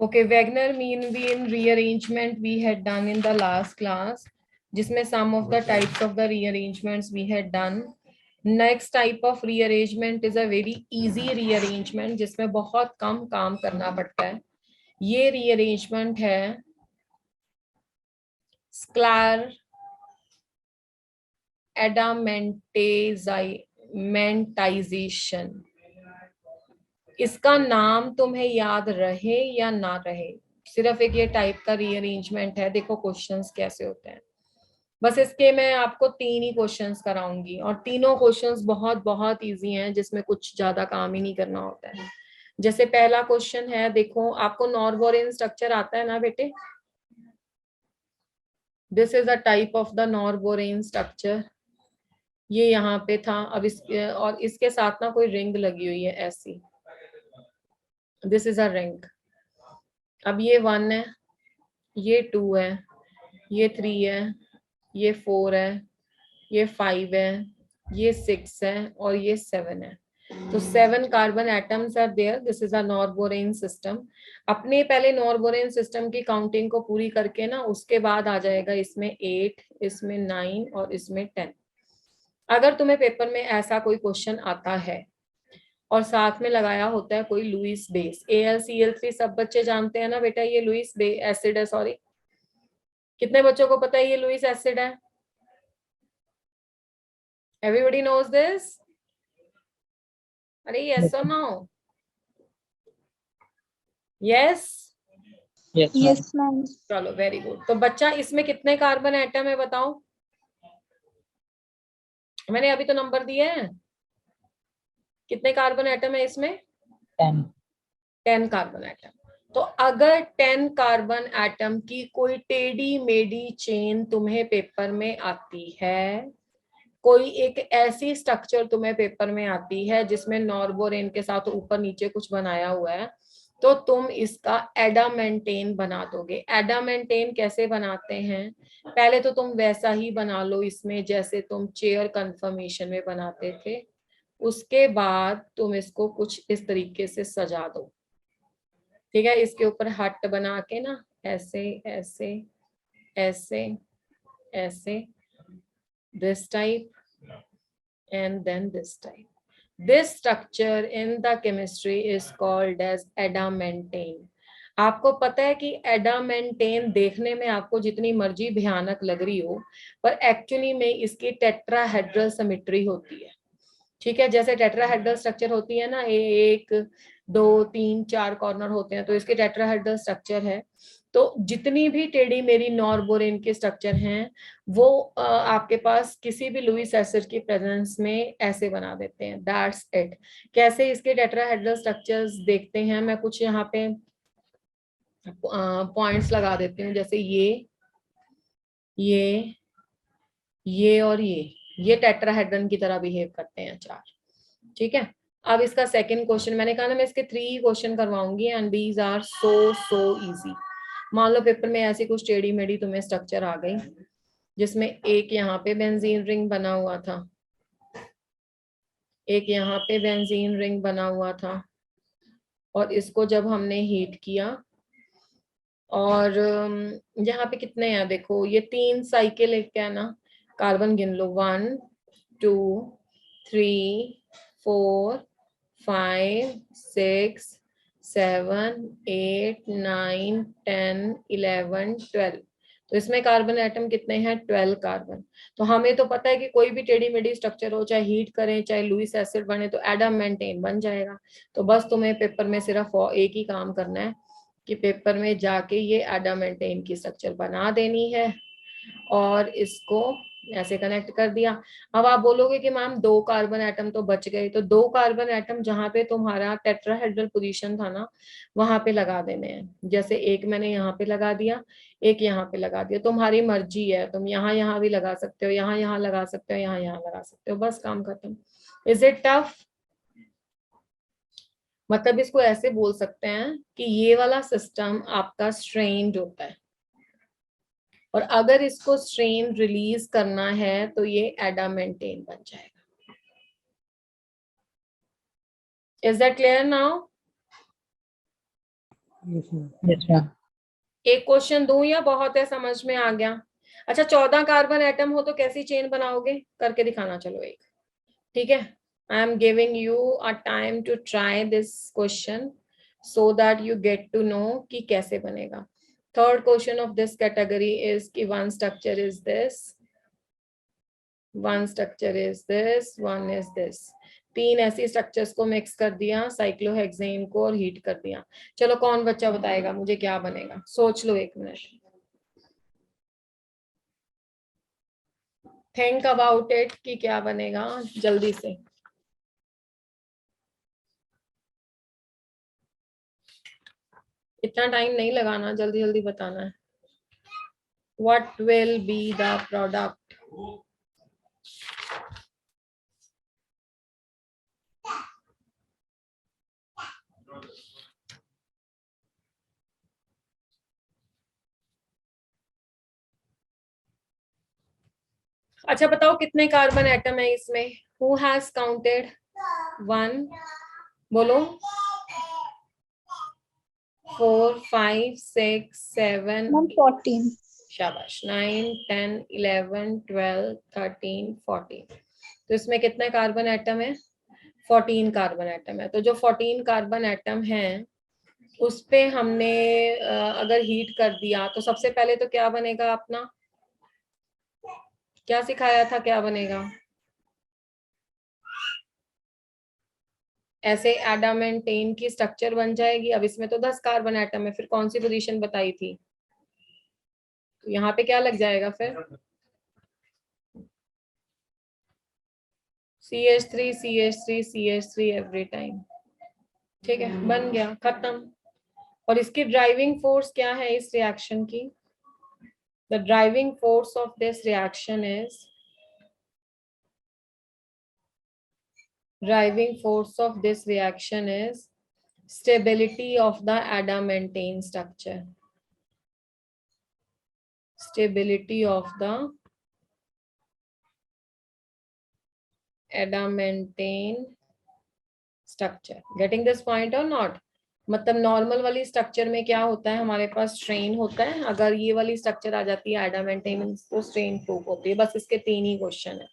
Okay, Wagner mean mean rearrangement we had done in the last class, जिसमें some of the types of the rearrangements we had done. Next type of rearrangement is a very easy rearrangement जिसमें बहुत कम काम करना पड़ता है. ये rearrangement है स्क्लैर एडामेंटाइजेशन. इसका नाम तुम्हें याद रहे या ना रहे, सिर्फ एक ये टाइप का रीअरेंजमेंट है. देखो क्वेश्चंस कैसे होते हैं. बस इसके मैं आपको 3 ही क्वेश्चंस कराऊंगी और तीनों क्वेश्चंस बहुत बहुत इजी हैं, जिसमें कुछ ज्यादा काम ही नहीं करना होता है. जैसे पहला क्वेश्चन है, देखो आपको नॉर्बोरियन स्ट्रक्चर आता है ना बेटे. This is a type of the norbornane structure. ये यहाँ पे था. अब इस और इसके साथ ना कोई रिंग लगी हुई है ऐसी. This is a ring. अब ये 1 है, ये 2 है, ये 3 है, ये 4 है, ये 5 है, ये 6 है और ये 7 है. तो 7 carbon atoms are there. This is a norbornene system. अपने पहले नॉर्बोरेन सिस्टम की काउंटिंग को पूरी करके ना उसके बाद आ जाएगा इसमें 8, इसमें 9 और इसमें 10. अगर तुम्हें पेपर में ऐसा कोई क्वेश्चन आता है और साथ में लगाया होता है कोई लुईस बेस, AlCl3 सब बच्चे जानते हैं ना बेटा, ये लुईस एसिड है. सॉरी, कितने बच्चों को पता है ये लुईस एसिड है? Everybody knows this? अरे यस और नो? Yes yes ma'am. चलो वेरी गुड. तो बच्चा इसमें कितने कार्बन एटम है बताओ? मैंने अभी तो नंबर दिए हैं. कितने कार्बन एटम है इसमें? 10 कार्बन एटम. तो अगर 10 कार्बन एटम की कोई टेढ़ी मेढ़ी चेन तुम्हें पेपर में आती है, कोई एक ऐसी स्ट्रक्चर तुम्हें पेपर में आती है जिसमें नॉर्बोरेन के साथ ऊपर नीचे कुछ बनाया हुआ है, तो तुम इसका एडामेंटेन बना दोगे. एडामेंटेन कैसे बनाते हैं? पहले तो तुम वैसा ही बना लो इसमें जैसे तुम चेयर कन्फर्मेशन में बनाते थे. उसके बाद तुम इसको कुछ इस तरीके से सजा दो. ठीक है, इसके ऊपर हट बना के ना ऐसे ऐसे ऐसे ऐसे, this type and then this type. This structure in the chemistry is called as adamantane. आपको पता है कि एडामेंटेन देखने में आपको जितनी मर्जी भयानक लग रही हो, पर एक्चुअली में इसकी टेट्राहेड्रल सिमेट्री होती है. ठीक है, जैसे टेट्राहेड्रल स्ट्रक्चर होती है ना, 1 2 3 4 कॉर्नर होते हैं, तो इसके टेट्राहेड्रल स्ट्रक्चर है. तो जितनी भी टेढ़ी मेरी नॉर्बोरेन के स्ट्रक्चर हैं वो आपके पास किसी भी लुईस एसिड की प्रेजेंस में ऐसे बना देते हैं. That's it. कैसे इसके टेट्राहेड्रल स्ट्रक्चर्स देखते हैं, मैं कुछ यहाँ पे पॉइंट्स लगा देती हूँ. जैसे ये और ये टेट्राहेड्रन की तरह बिहेव करते हैं 4. ठीक है. अब इसका सेकंड क्वेश्चन, मैंने कहा ना मैं इसके 3 क्वेश्चन करवाऊंगी and these are so easy. मान लो पेपर में ऐसी कुछ टेढ़ी मेढ़ी तुम्हें स्ट्रक्चर आ गई जिसमें एक यहाँ पे बेंजीन रिंग बना हुआ था, एक यहाँ पे बेंजीन रिंग बना हुआ था, और इसको जब हमने हीट किया और यहाँ पे कितने हैं देखो, ये 3 साइकिल एक है ना, कार्बन गिन लो 1 2 3 4 5 6 7 8 9 10 11 12. तो इसमें कार्बन एटम कितने हैं? 12 कार्बन. तो हमें तो पता है कि कोई भी टेढ़ी मेढ़ी स्ट्रक्चर हो, चाहे हीट करें चाहे लुईस एसिड बने, तो एडामेंटेन बन जाएगा. तो बस तुम्हें पेपर में सिर्फ एक ही काम करना है कि पेपर में जाके ये एडामेंटेन की स्ट्रक्चर बना देनी है और इसको ऐसे कनेक्ट कर दिया. अब आप बोलोगे कि मैम 2 कार्बन एटम तो बच गए. तो 2 कार्बन एटम जहां पे तुम्हारा टेट्राहेड्रल पोजीशन था ना, वहां पे लगा देने हैं. जैसे एक मैंने यहाँ पे लगा दिया, एक यहाँ पे लगा दिया. तुम्हारी मर्जी है, तुम यहाँ भी लगा सकते हो, यहाँ लगा सकते हो, यहाँ लगा सकते हो. बस काम खत्म. Is it tough? मतलब इसको ऐसे बोल सकते हैं कि ये वाला सिस्टम आपका स्ट्रेन्ड होता है, और अगर इसको स्ट्रेन रिलीज करना है तो ये एडामेंटेन बन जाएगा. Is that clear now? Yes, ma'am. एक क्वेश्चन दूं या बहुत है, समझ में आ गया? अच्छा, 14 कार्बन एटम हो तो कैसी चेन बनाओगे, करके दिखाना चलो एक, ठीक है? I am giving you a time to try this question so that you get to know कि कैसे बनेगा. Third question of this category is कि one structure is this, one structure is this, one is this. तीन ऐसी structures को mix कर दिया, cyclohexane को, और हीट कर दिया. चलो कौन बच्चा बताएगा मुझे क्या बनेगा? सोच लो 1 मिनट, थिंक अबाउट इट कि क्या बनेगा जल्दी से. इतना टाइम नहीं लगाना, जल्दी जल्दी बताना है. What will be the product? अच्छा बताओ कितने कार्बन एटम है इसमें? Who has counted? 1, बोलो, 4, 5, 6, 7, Ma'am, 14. शाबाश, 9, 10, 11, 12, 13, 14. तो इसमें कितने कार्बन एटम है? 14 कार्बन एटम है. तो जो 14 कार्बन एटम है उस पे हमने अगर हीट कर दिया तो सबसे पहले तो क्या बनेगा अपना? क्या सिखाया था क्या बनेगा? ऐसे एडामेंटेन की स्ट्रक्चर बन जाएगी. अब इसमें तो 10 कार्बन एटम है, फिर कौन सी पोजीशन बताई थी? तो यहाँ पे क्या लग जाएगा फिर? CH3 CH3 CH3 every time. ठीक है, बन गया, खत्म. और इसकी ड्राइविंग फोर्स क्या है इस रिएक्शन की? The driving force of this reaction is, driving force of this reaction is stability of the adamantane structure. Stability of the adamantane structure. Getting this point or not? मतलब normal वाली structure में क्या होता है, हमारे पास strain होता है. अगर ये वाली स्ट्रक्चर आ जाती है एडामेंटेन तो स्ट्रेन प्रूफ होती है. बस इसके 3 ही क्वेश्चन है.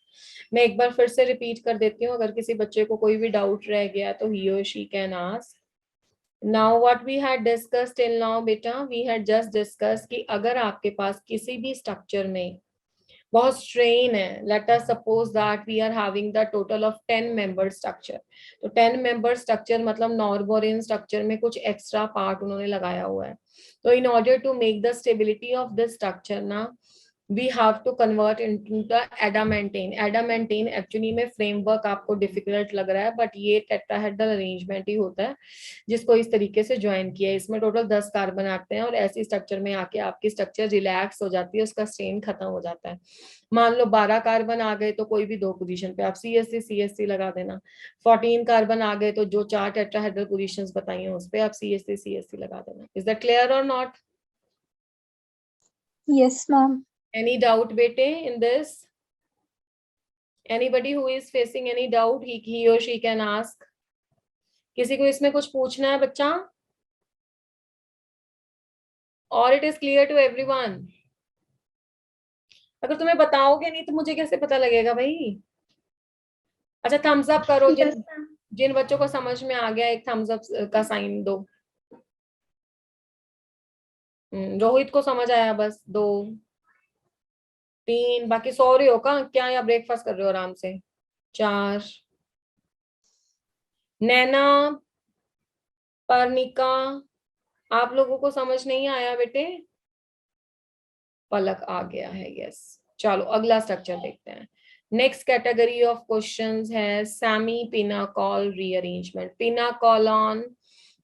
मैं एक बार फिर से रिपीट कर देती हूँ, अगर किसी बच्चे को कोई भी डाउट रह गया तो he or she can ask. Now what we had discussed till now बेटा, we had just discussed कि अगर आपके पास किसी भी स्ट्रक्चर में बहुत स्ट्रेन है, let us suppose that we are having the total of 10 member structure. तो 10 मेंबर स्ट्रक्चर मतलब नॉर्बोरियन स्ट्रक्चर में कुछ एक्स्ट्रा पार्ट उन्होंने लगाया हुआ है. तो in order to make the stability of this structure ना, we have to convert into the adamantane. Adamantane actually में फ्रेमवर्क आपको डिफिकल्ट लग रहा है, बट ये टेट्राहेड्रल अरेंजमेंट ही होता है जिसको इस तरीके से ज्वाइन किया है. इसमें टोटल 10 कार्बन आते हैं और ऐसी स्ट्रक्चर में आके आपकी स्ट्रक्चर रिलैक्स हो जाती है, उसका स्ट्रेन खत्म हो जाता है. मान लो 12 कार्बन आ गए तो कोई भी 2 पोजीशन पे आप CH3 CH3 लगा देना. 14 कार्बन आ गए तो जो 4 टेट्राहेड्रल पोजीशंस बताई हैं उस पे आप CH3 CH3 लगा देना. इज दैट क्लियर और not? Yes, ma'am. Any doubt bete in this? Anybody who is facing any doubt, he or she can ask. किसी को इसमें कुछ पूछना है बच्चा? Or it is clear to everyone? अगर तुम्हें बताओगे नहीं तो मुझे कैसे पता लगेगा भाई? अच्छा थम्स अप करो जिन बच्चों को समझ में आ गया, एक थम्स अप का साइन दो. रोहित को समझ आया बस 2 3, बाकी सो रहे हो क्या या ब्रेकफास्ट कर रहे हो आराम से? 4. नैना, पर्णिका, आप लोगों को समझ नहीं आया बेटे? पलक आ गया है, यस. चलो अगला स्ट्रक्चर देखते हैं. नेक्स्ट कैटेगरी ऑफ क्वेश्चंस है सेमी पिनाकॉल रीअरेंजमेंट. पिनाकॉलॉन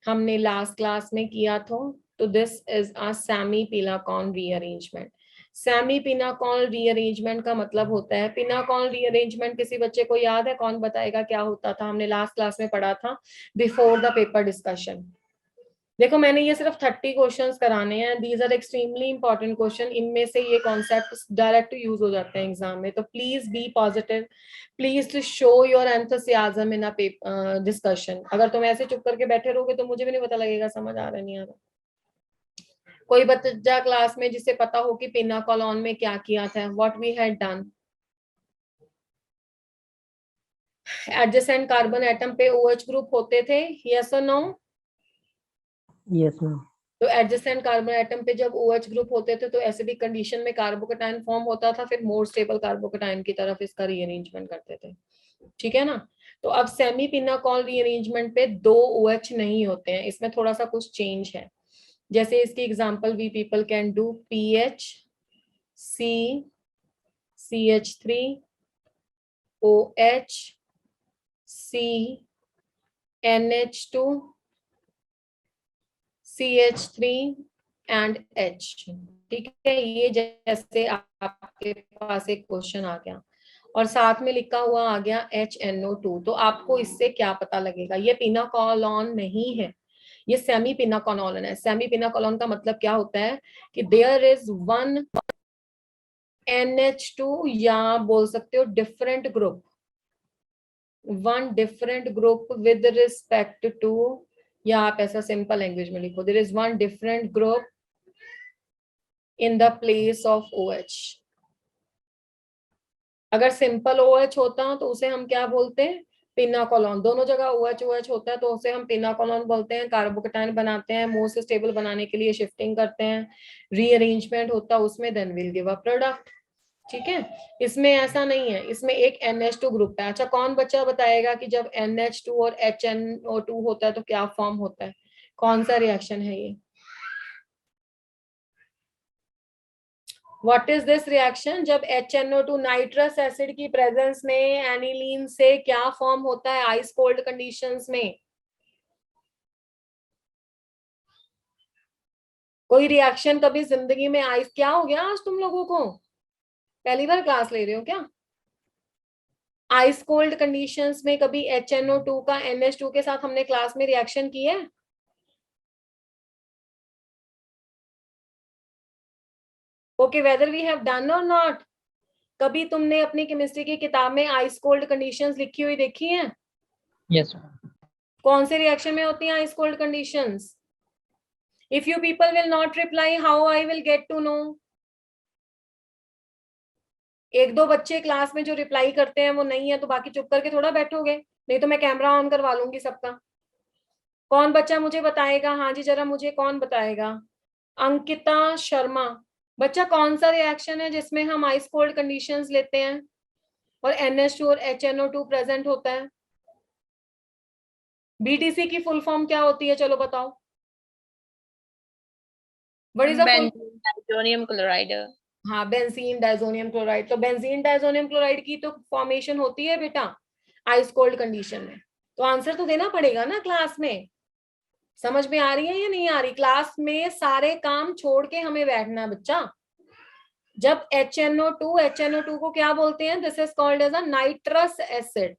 हमने लास्ट क्लास में किया था, तो this is a semi pinnacle rearrangement. Semi pinnacle rearrangement का मतलब होता है, पिनाकॉल रीअरेंजमेंट किसी बच्चे को याद है? कौन बताएगा क्या होता था? हमने लास्ट क्लास में पढ़ा था बिफोर द पेपर डिस्कशन. देखो मैंने ये सिर्फ 30 क्वेश्चंस कराने हैं, these are extremely important question, इनमें से ये कॉन्सेप्ट डायरेक्ट यूज हो जाते हैं एग्जाम में, तो please be positive, please to show your enthusiasm in a discussion. अगर तुम ऐसे चुप करके बैठे रहोगे तो मुझे भी नहीं पता लगेगा समझ आ रहा नहीं आ रहा। कोई बच्चा क्लास में जिसे पता हो कि पिना कॉलोन में क्या किया था, what we had done, adjacent carbon atom पे OH ग्रुप होते थे, यस और नो? Yes ma'am. तो एडजेसेंट कार्बन एटम पे जब OH ग्रुप होते थे तो एसिडिक कंडीशन में कार्बोकेटाइन फॉर्म होता था, फिर मोर स्टेबल कार्बोकेटाइन की तरफ इसका रीअरेंजमेंट करते थे, ठीक है ना? तो अब सेमी पिनाकॉल रीअरेंजमेंट पे 2 OH नहीं होते हैं, इसमें थोड़ा सा कुछ चेंज है। जैसे इसकी example we people can do PH C CH3 OH C NH2 CH3 and H, ठीक है? ये जैसे आपके पास एक क्वेश्चन आ गया और साथ में लिखा हुआ आ गया HNO2, तो आपको इससे क्या पता लगेगा? ये पिनाकोलॉन नहीं है, ये सेमी पिनाकोलॉन है। सेमी पिनाकोलॉन का मतलब क्या होता है कि देयर इज वन NH2, या बोल सकते हो different group, one different group with respect to, या आप ऐसा सिंपल लैंग्वेज में लिखो, there is one different group in the place of OH। अगर सिंपल OH होता तो उसे हम क्या बोलते हैं? पिनाकोलॉन। दोनों जगह OH OH होता है तो उसे हम पिनाकोलॉन बोलते हैं। कार्बोकेटाइन बनाते हैं, मोस्ट स्टेबल बनाने के लिए शिफ्टिंग करते हैं, रीअरेंजमेंट होता है उसमें, then will give a product, ठीक है? इसमें ऐसा नहीं है, इसमें एक NH2 ग्रुप है। अच्छा, कौन बच्चा बताएगा कि जब NH2 और HNO2 होता है तो क्या फॉर्म होता है? कौन सा रिएक्शन है ये? What is this reaction? जब HNO2 नाइट्रस एसिड की प्रेजेंस में एनिलीन से क्या फॉर्म होता है आइस कोल्ड कंडीशंस में? कोई रिएक्शन कभी जिंदगी में आइस, क्या हो गया आज तुम लोगों को? पहली बार क्लास ले रहे हो क्या? आइस कोल्ड कंडीशंस में कभी HNO2 का NH2 के साथ हमने क्लास में रिएक्शन की है? Okay, whether we have done और नॉट? कभी तुमने अपनी केमिस्ट्री की किताब में आइस कोल्ड कंडीशंस लिखी हुई देखी हैं? Yes ma'am. कौन से रिएक्शन में होती हैं ice cold conditions? If you people will not reply, how I will get to know? एक दो बच्चे क्लास में जो रिप्लाई करते हैं वो नहीं है तो बाकी चुप करके थोड़ा बैठोगे? नहीं तो मैं कैमरा ऑन करवा लूंगी सबका। कौन बच्चा मुझे बताएगा? हाँ जी जरा मुझे कौन बताएगा? अंकिता शर्मा। बच्चा कौन सा रिएक्शन है जिसमें हम आइस कोल्ड कंडीशंस लेते हैं और NH2 और HNO2 प्रेजेंट होता है? BTC की फुल फॉर्म क्या होती है, चलो बताओ? What is the full? Diazonium chloride. हाँ, बेंजीन डाइजोनियम क्लोराइड। तो बेंजीन डाइजोनियम क्लोराइड की तो फॉर्मेशन होती है बेटा आइस कोल्ड कंडीशन में। तो आंसर तो देना पड़ेगा ना क्लास में। समझ में आ रही है या नहीं आ रही? क्लास में सारे काम छोड़ के हमें बैठना है बच्चा। जब HNO2 को क्या बोलते हैं? This is called as a nitrous acid.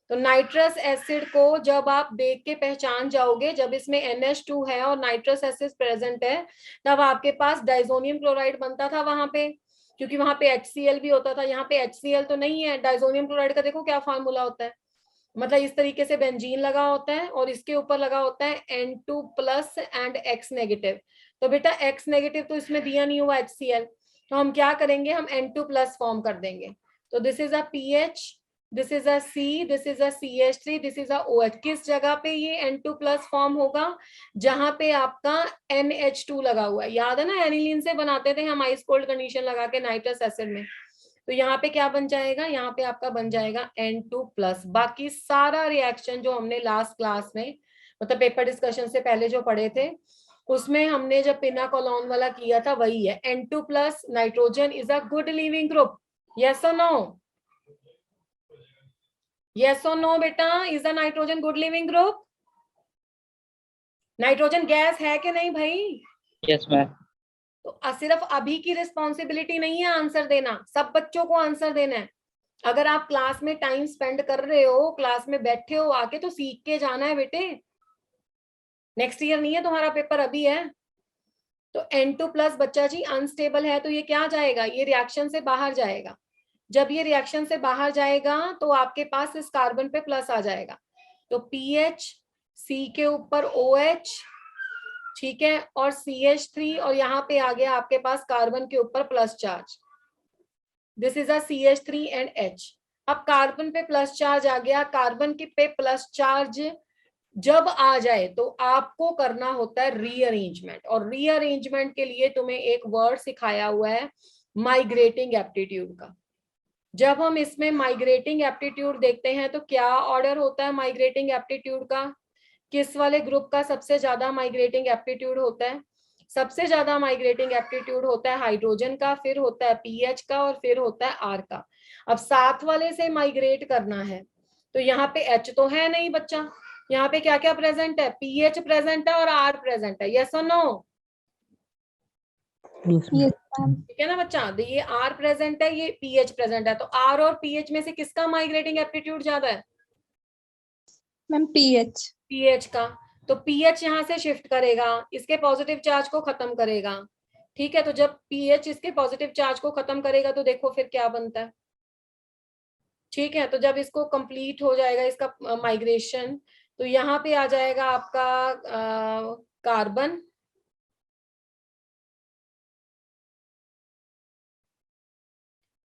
तो नाइट्रस एसिड को जब आप देख के पहचान जाओगे, जब इसमें NH2 है और नाइट्रस एसिड प्रेजेंट है, तब आपके पास डाइजोनियम क्लोराइड बनता था वहां पे, क्योंकि वहां पे HCl भी होता था। यहाँ पे HCl तो नहीं है। डाइजोनियम क्लोराइड का देखो क्या फार्मूला होता है, मतलब इस तरीके से बेंजीन लगा होता है और इसके ऊपर लगा होता है N2 plus and X negative. तो बेटा X नेगेटिव तो इसमें दिया नहीं हुआ HCl, तो हम क्या करेंगे? हम N2 प्लस फॉर्म कर देंगे। तो this is a PH, this is a C, this is a CH3, this is a OH। किस जगह पे ये N2 प्लस फॉर्म होगा? जहां पे आपका NH2 लगा हुआ है। याद है ना, एनिलीन से बनाते थे हम आइस कोल्ड कंडीशन लगा के नाइट्रस एसिड में। तो यहाँ पे क्या बन जाएगा? यहाँ पे आपका बन जाएगा N2 प्लस। बाकी सारा रिएक्शन जो हमने लास्ट क्लास में, मतलब पेपर डिस्कशन से पहले जो पढ़े थे, उसमें हमने जब पिनाकोलॉन वाला किया था वही है। N2 plus nitrogen is a good leaving group, yes और नो? यस और नो बेटा? Is the nitrogen good leaving group? Nitrogen gas है कि नहीं भाई? Yes ma'am. तो सिर्फ अभी की रिस्पॉन्सिबिलिटी नहीं है आंसर देना, सब बच्चों को आंसर देना है। अगर आप क्लास में टाइम स्पेंड कर रहे हो, क्लास में बैठे हो आके, तो सीख के जाना है बेटे। नेक्स्ट ईयर नहीं है तुम्हारा पेपर, अभी है। तो N2 प्लस बच्चा जी अनस्टेबल है, तो ये क्या जाएगा, ये रिएक्शन से बाहर जाएगा। जब ये रिएक्शन से बाहर जाएगा तो आपके पास इस कार्बन पे प्लस आ जाएगा, तो PH, C के ऊपर OH, ठीक है, और CH3, और यहाँ पे आ गया आपके पास कार्बन के ऊपर plus charge. This is a CH3 and H। अब कार्बन पे प्लस चार्ज आ गया, कार्बन के पे प्लस चार्ज जब आ जाए तो आपको करना होता है रीअरेंजमेंट, और रीअरेंजमेंट के लिए तुम्हें एक वर्ड सिखाया हुआ है माइग्रेटिंग एप्टीट्यूड का। जब हम इसमें माइग्रेटिंग एप्टीट्यूड देखते हैं तो क्या ऑर्डर होता है माइग्रेटिंग एप्टीट्यूड का, किस वाले ग्रुप का सबसे ज्यादा माइग्रेटिंग एप्टीट्यूड होता है, सबसे ज्यादा माइग्रेटिंग एप्टीट्यूड होता है हाइड्रोजन का, फिर होता है पीएच का, और फिर होता है आर का। अब साथ वाले से माइग्रेट करना है तो यहाँ पे एच तो है नहीं बच्चा, यहाँ पे क्या क्या प्रेजेंट है, पीएच प्रेजेंट है और आर प्रेजेंट है, यस और नो? ठीक है ना बच्चा, तो ये आर प्रेजेंट है, ये पीएच प्रेजेंट है, तो आर और पीएच में से किसका माइग्रेटिंग एप्टीट्यूड ज्यादा है? Ma'am pH. पीएच का। तो पीएच यहाँ से शिफ्ट करेगा, इसके पॉजिटिव चार्ज को खत्म करेगा, ठीक है। तो जब पीएच इसके पॉजिटिव चार्ज को खत्म करेगा तो देखो फिर क्या बनता है, ठीक है। तो जब इसको कंप्लीट हो जाएगा इसका माइग्रेशन, तो यहाँ पे आ जाएगा आपका कार्बन,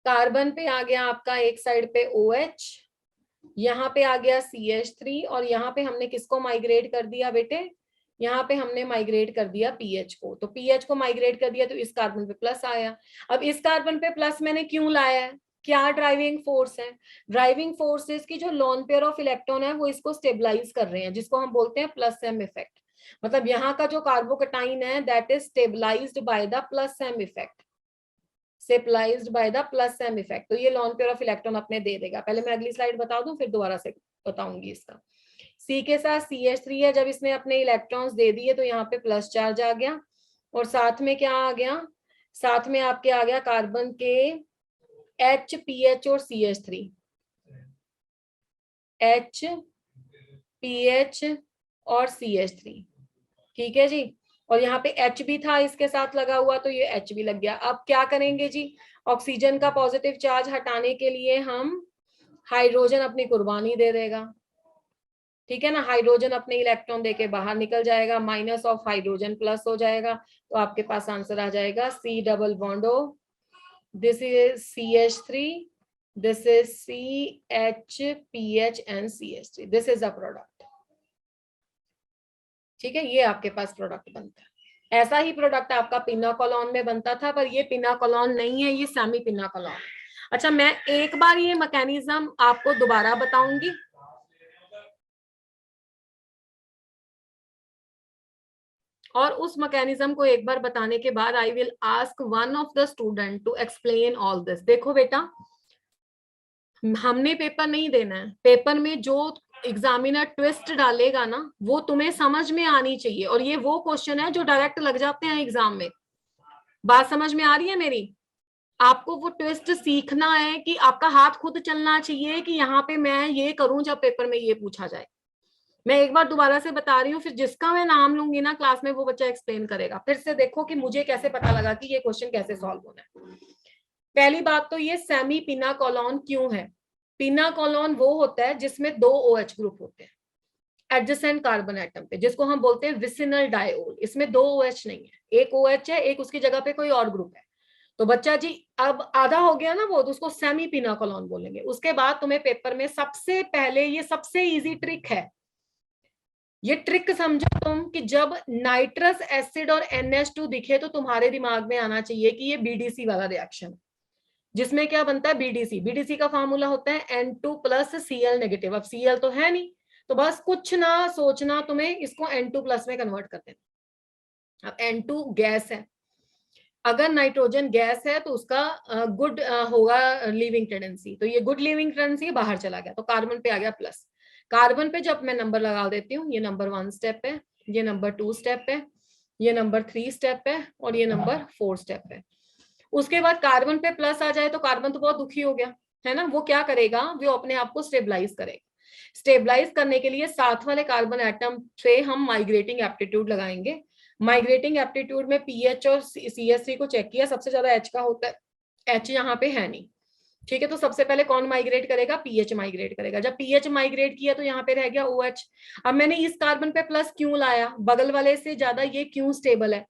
कार्बन पे आ गया आपका एक साइड पे OH, यहाँ पे आ गया CH3, और यहाँ पे हमने किसको माइग्रेट कर दिया बेटे, यहाँ पे हमने माइग्रेट कर दिया पीएच को। तो पीएच को माइग्रेट कर दिया तो इस कार्बन पे प्लस आया। अब इस कार्बन पे प्लस मैंने क्यों लाया है, क्या ड्राइविंग फोर्स है? ड्राइविंग फोर्सेस की जो लोन पेयर ऑफ इलेक्ट्रॉन है वो इसको स्टेबलाइज कर रहे हैं, जिसको हम बोलते हैं प्लस एम इफेक्ट। मतलब यहाँ का जो कार्बोकटाइन है that is stabilised by the plus M effect, stabilised by the plus M effect. तो ये लोन पेयर ऑफ इलेक्ट्रॉन अपने दे देगा। पहले मैं अगली स्लाइड बता दूं फिर दोबारा से बताऊंगी इसका। C के साथ CH3 है, जब इसने अपने इलेक्ट्रॉन्स दे दिए तो यहाँ पे प्लस चार्ज आ गया, और साथ में क्या आ गया, साथ में आपके आ गया कार्बन के H, PH और CH3, H, PH और CH3, ठीक है जी। और यहाँ पे H भी था इसके साथ लगा हुआ तो ये H भी लग गया। अब क्या करेंगे जी, ऑक्सीजन का पॉजिटिव चार्ज हटाने के लिए हम हाइड्रोजन अपनी कुर्बानी दे देगा, ठीक है ना। हाइड्रोजन अपने इलेक्ट्रॉन देके बाहर निकल जाएगा, माइनस ऑफ हाइड्रोजन प्लस हो जाएगा, तो आपके पास आंसर आ जाएगा C double bond O, this is CH3, this is CH, PH and CH3, this is a product, ठीक है। ये आपके पास प्रोडक्ट बनता है। ऐसा ही प्रोडक्ट आपका पिनाकोलॉन में बनता था, पर ये पिनाकोलॉन नहीं है, ये सेमी पिनाकोलॉन है। अच्छा, मैं एक बार ये मैकेनिज्म आपको दोबारा बताऊंगी, और उस मैकेनिज्म को एक बार बताने के बाद I will ask one of the student to explain all this. देखो बेटा, हमने पेपर नहीं देना है, पेपर में जो एग्जामिनर ट्विस्ट डालेगा ना वो तुम्हें समझ में आनी चाहिए, और ये वो क्वेश्चन है जो डायरेक्ट लग जाते हैं एग्जाम में। बात समझ में आ रही है मेरी? आपको वो ट्विस्ट सीखना है कि आपका हाथ खुद चलना चाहिए कि यहाँ पे मैं ये करूं जब पेपर में ये पूछा जाए। मैं एक बार दोबारा से बता रही हूँ, फिर जिसका मैं नाम लूंगी ना क्लास में वो बच्चा एक्सप्लेन करेगा। फिर से देखो कि मुझे कैसे पता लगा कि ये क्वेश्चन कैसे सॉल्व होना है। पहली बात तो ये सेमी पिनाकोलॉन क्यों है? पिनाकोलॉन वो होता है जिसमें 2 OH ग्रुप होते हैं एडजेसेंट कार्बन एटम पे, जिसको हम बोलते हैं विसिनल डायोल। इसमें 2 OH नहीं है, एक OH है, एक उसकी जगह पे कोई और ग्रुप है। तो बच्चा जी अब आधा हो गया ना वो, तो उसको सेमी पिनाकोलॉन बोलेंगे। उसके बाद तुम्हें पेपर में सबसे पहले, ये सबसे इजी ट्रिक है, ये ट्रिक समझो तुम, कि जब नाइट्रस एसिड और NH2 दिखे तो तुम्हारे दिमाग में आना चाहिए कि ये BDC वाला रिएक्शन, जिसमें क्या बनता है BDC। BDC का फार्मूला होता है N2 प्लस Cl नेगेटिव। अब Cl तो है नहीं, तो बस कुछ ना सोचना, तुम्हें इसको N2 प्लस में कन्वर्ट कर देना। अब N2 गैस है, अगर नाइट्रोजन गैस है तो उसका गुड होगा लिविंग टेंडेंसी, तो ये गुड लिविंग टेंडेंसी बाहर चला गया, तो कार्बन पे आ गया प्लस। कार्बन पे जब मैं नंबर लगा देती हूँ, ये नंबर 1 स्टेप है, ये नंबर 2 स्टेप है, ये नंबर 3 स्टेप है, और ये नंबर 4 स्टेप है। उसके बाद कार्बन पे प्लस आ जाए तो कार्बन तो बहुत दुखी हो गया है ना, वो क्या करेगा, वो अपने आप को स्टेबलाइज करेगा। स्टेबलाइज करने के लिए साथ वाले कार्बन एटम से हम माइग्रेटिंग एप्टीट्यूड लगाएंगे। माइग्रेटिंग एप्टीट्यूड में पीएच और CH3 को चेक किया, सबसे ज्यादा H का होता है, H यहाँ पे है नहीं, ठीक है। तो सबसे पहले कौन माइग्रेट करेगा? पीएच माइग्रेट करेगा। जब पीएच माइग्रेट किया तो यहाँ पे रह गया OH। अब मैंने इस कार्बन पे प्लस क्यों लाया? बगल वाले से ज्यादा ये क्यों स्टेबल है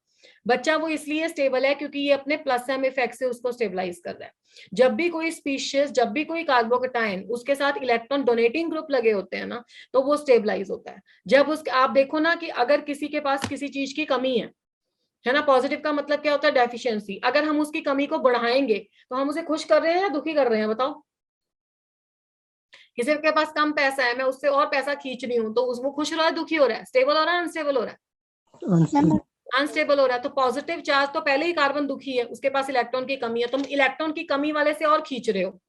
बच्चा? वो इसलिए स्टेबल है क्योंकि ये अपने प्लस एम इफेक्ट से उसको स्टेबलाइज कर रहा है। जब भी कोई स्पीशीज, जब भी कोई कार्बोकेटाइन उसके साथ इलेक्ट्रॉन डोनेटिंग ग्रुप लगे होते हैं ना, तो वो स्टेबलाइज होता है। जब उसके, आप देखो ना कि अगर किसी के पास किसी चीज की कमी है ना, पॉजिटिव का मतलब क्या होता है? डेफिशिएंसी। अगर हम उसकी कमी को बढ़ाएंगे तो हम उसे खुश कर रहे हैं या दुखी कर रहे हैं? बताओ। किसी के पास कम पैसा है, मैं उससे और पैसा खींच रही हूँ, तो वो खुश हो रहा है, दुखी हो रहा है, स्टेबल हो रहा है, अनस्टेबल हो रहा है? अनस्टेबल हो रहा है। तो पॉजिटिव चार्ज तो पहले ही कार्बन दुखी है, उसके पास इलेक्ट्रॉन की कमी है, तुम इलेक्ट्रॉन की कमी वाले से और खींच रहे हो,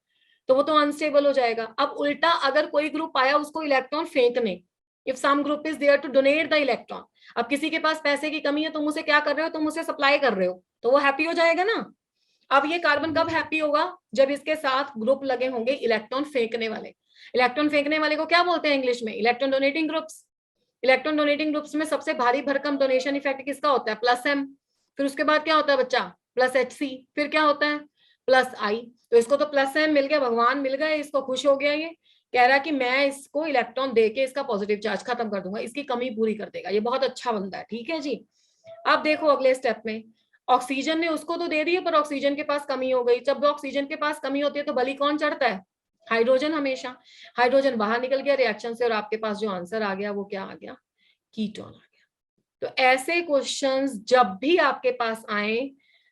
तो वो तो अनस्टेबल हो जाएगा। अब उल्टा, अगर कोई ग्रुप आया उसको इलेक्ट्रॉन फेंकने, if some group is there to donate the electron, अब किसी के पास पैसे की कमी है, तुम उसे क्या कर रहे हो? तुम उसे सप्लाई कर रहे हो, तो वो हैप्पी हो जाएगा ना। अब ये कार्बन कब हैप्पी होगा? जब इसके साथ ग्रुप लगे होंगे इलेक्ट्रॉन फेंकने वाले। इलेक्ट्रॉन फेंकने वाले को क्या बोलते हैं इंग्लिश में? Electron donating groups. Electron donating groups में सबसे भारी भरकम डोनेशन इफेक्ट किसका होता है? Plus M. फिर उसके बाद क्या होता है बच्चा? Plus HC। फिर क्या होता है? Plus I. तो इसको तो प्लस एम मिल गया, भगवान मिल गए, इसको खुश हो गया। ये कह रहा है कि मैं इसको इलेक्ट्रॉन देके इसका पॉजिटिव चार्ज खत्म कर दूंगा, इसकी कमी पूरी कर देगा, ये बहुत अच्छा बंदा है, ठीक है जी। अब देखो अगले स्टेप में, ऑक्सीजन ने उसको तो दे दिया, पर ऑक्सीजन के पास कमी हो गई। जब ऑक्सीजन के पास कमी होती है तो बलि कौन चढ़ता है? हाइड्रोजन हमेशा। हाइड्रोजन बाहर निकल गया रिएक्शन से, और आपके पास जो आंसर आ गया वो क्या आ गया? कीटोन आ गया। तो ऐसे क्वेश्चंस जब भी आपके पास आए,